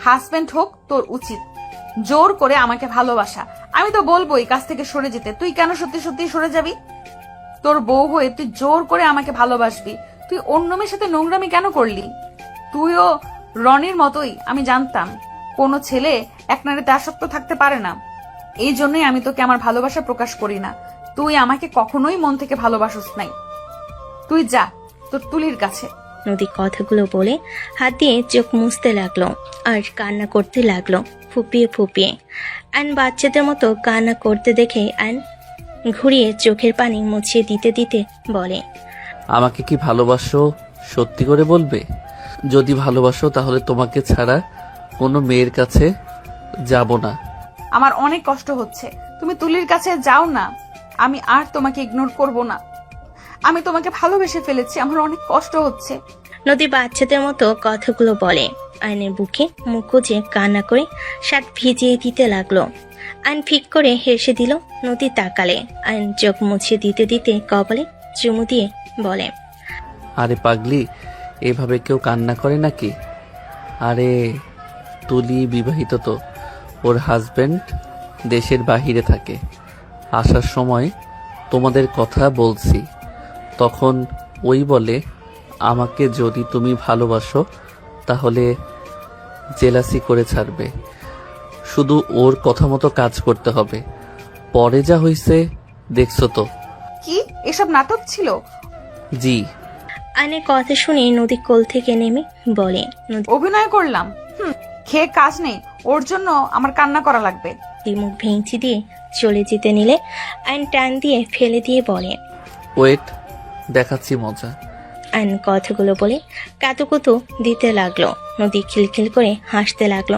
হাজবেন্ড হোক, তোর উচিত জোর করে আমাকে ভালোবাসা। আমি তো বলবো এই কাছ থেকে সরে যেতে, তুই কেন সত্যি সত্যি সরে যাবি? তোর বউ হয়ে তুই জোর করে আমাকে ভালোবাসবি, তুই অন্য মেয়ের সাথে নোংরামি কেন করলি? তুইও রনির মতোই, আমি জানতাম কোনো ছেলে এক নারীতে আসক্ত থাকতে পারে না, এই জন্যই আমি তোকে আমার ভালোবাসা প্রকাশ করি না। তুই আমাকে কখনোই মন থেকে ভালোবাসিস নাই, তুই যা তোর তুলির কাছে। নদী কথাগুলো বলে হাত দিয়ে চোখ মুছতে লাগলো আর কান্না করতে লাগলো ফুপিয়ে ফুপিয়ে। আয়ন বাচ্চাদের মতো কান্না করতে দেখে আয়ন ঘুরিয়ে চোখের পানি মুছিয়ে দিতে দিতে বলে, আমাকে কি ভালোবাসো সত্যি করে বলবে? যদি ভালোবাসো তাহলে তোমাকে ছাড়া কোনো মেয়ের কাছে যাব না। আমার অনেক কষ্ট হচ্ছে, তুমি তুলির কাছে যাও না, আমি আর তোমাকে ইগনোর করব না। আমি তোমাকে ভালোবেসে ফেলেছি, আমার অনেক কষ্ট হচ্ছে। নদী বাচ্চাদের মতো কথাগুলো বলে। আয়নের বুকে মুখ গুজে কান্না করে শার্ট ভিজিয়ে দিতে লাগলো। আয়ন ফিক করে হেসে দিল। নদী তাকালে। আয়ন চোখ মুছিয়ে দিতে দিতে কপালে চুমু দিয়ে বলে, আরে পাগলি, এভাবে কেউ কান্না করে নাকি? আরে তুলি বিবাহিত তো, ওর হাজবেন্ড দেশের বাহিরে থাকে। আসার সময় তোমাদের কথা বলছি, তখন ওই বলে আমাকে যদি তুমি ভালোবাসো তাহলে জেলাসি করে ছাড়বে, শুধু ওর কথা মতো কাজ করতে হবে। পরে যা হইছে দেখছো তো। কি এসব নাটক ছিল? জি। আয়নের কথা শুনে নদী কোল থেকে নেমে বলে, অভিনয় করলাম, খেয়ে কাজ নেই, ওর জন্য আমার কান্না করা লাগবে। মুখ ভেঙচি দিয়ে চলে যেতে নিলে আয়ন টান দিয়ে ফেলে দিয়ে বলে, ওয়েট, দেখাচ্ছি মজা। আয়ন কথাগুলো বলে কাতুকুতু দিতে লাগলো। নদী খিলখিল করে হাসতে লাগলো।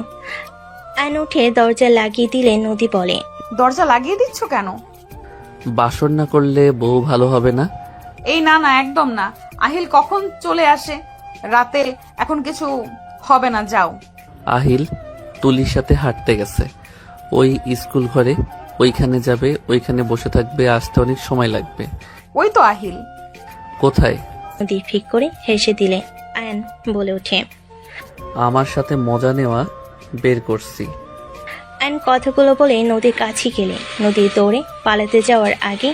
আয়ন উঠে দরজা লাগিয়ে দিলে নদী বলে, দরজা লাগিয়ে দিচ্ছ কেন? বাসর না করলে বউ ভালো হবে না? এই না না, একদম না। আহিল কখন চলে আসে রাতে, এখন কিছু হবে না, যাও। আহিল তুলির সাথে হাঁটতে গেছে ওই স্কুল ঘরে, ওইখানে যাবে, ওইখানে বসে থাকবে, আসতে অনেক সময় লাগবে। ওই তো আহিল। কোথায়? নদী ফিক করে হেসে দিলে। আয়ন বলে ওঠে, আমার সাথে মজা নেওয়া বের করছি। আয়ন কথাগুলো বলে নদীর কাছে গেলে নদী দৌড়ে পালাতে যাওয়ার আগে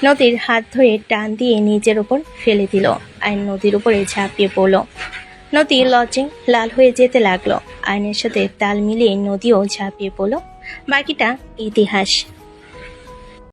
নদীর হাত ধরে টান দিয়ে নিজের উপর ফেলে দিল। আয়ন নদীর উপরে ঝাঁপিয়ে পড়ল। নদী লজ্জে লাল হয়ে যেতে লাগলো। আয়নের সাথে তাল মিলিয়ে নদীও ঝাঁপিয়ে পড়ল। বাকিটা ইতিহাস।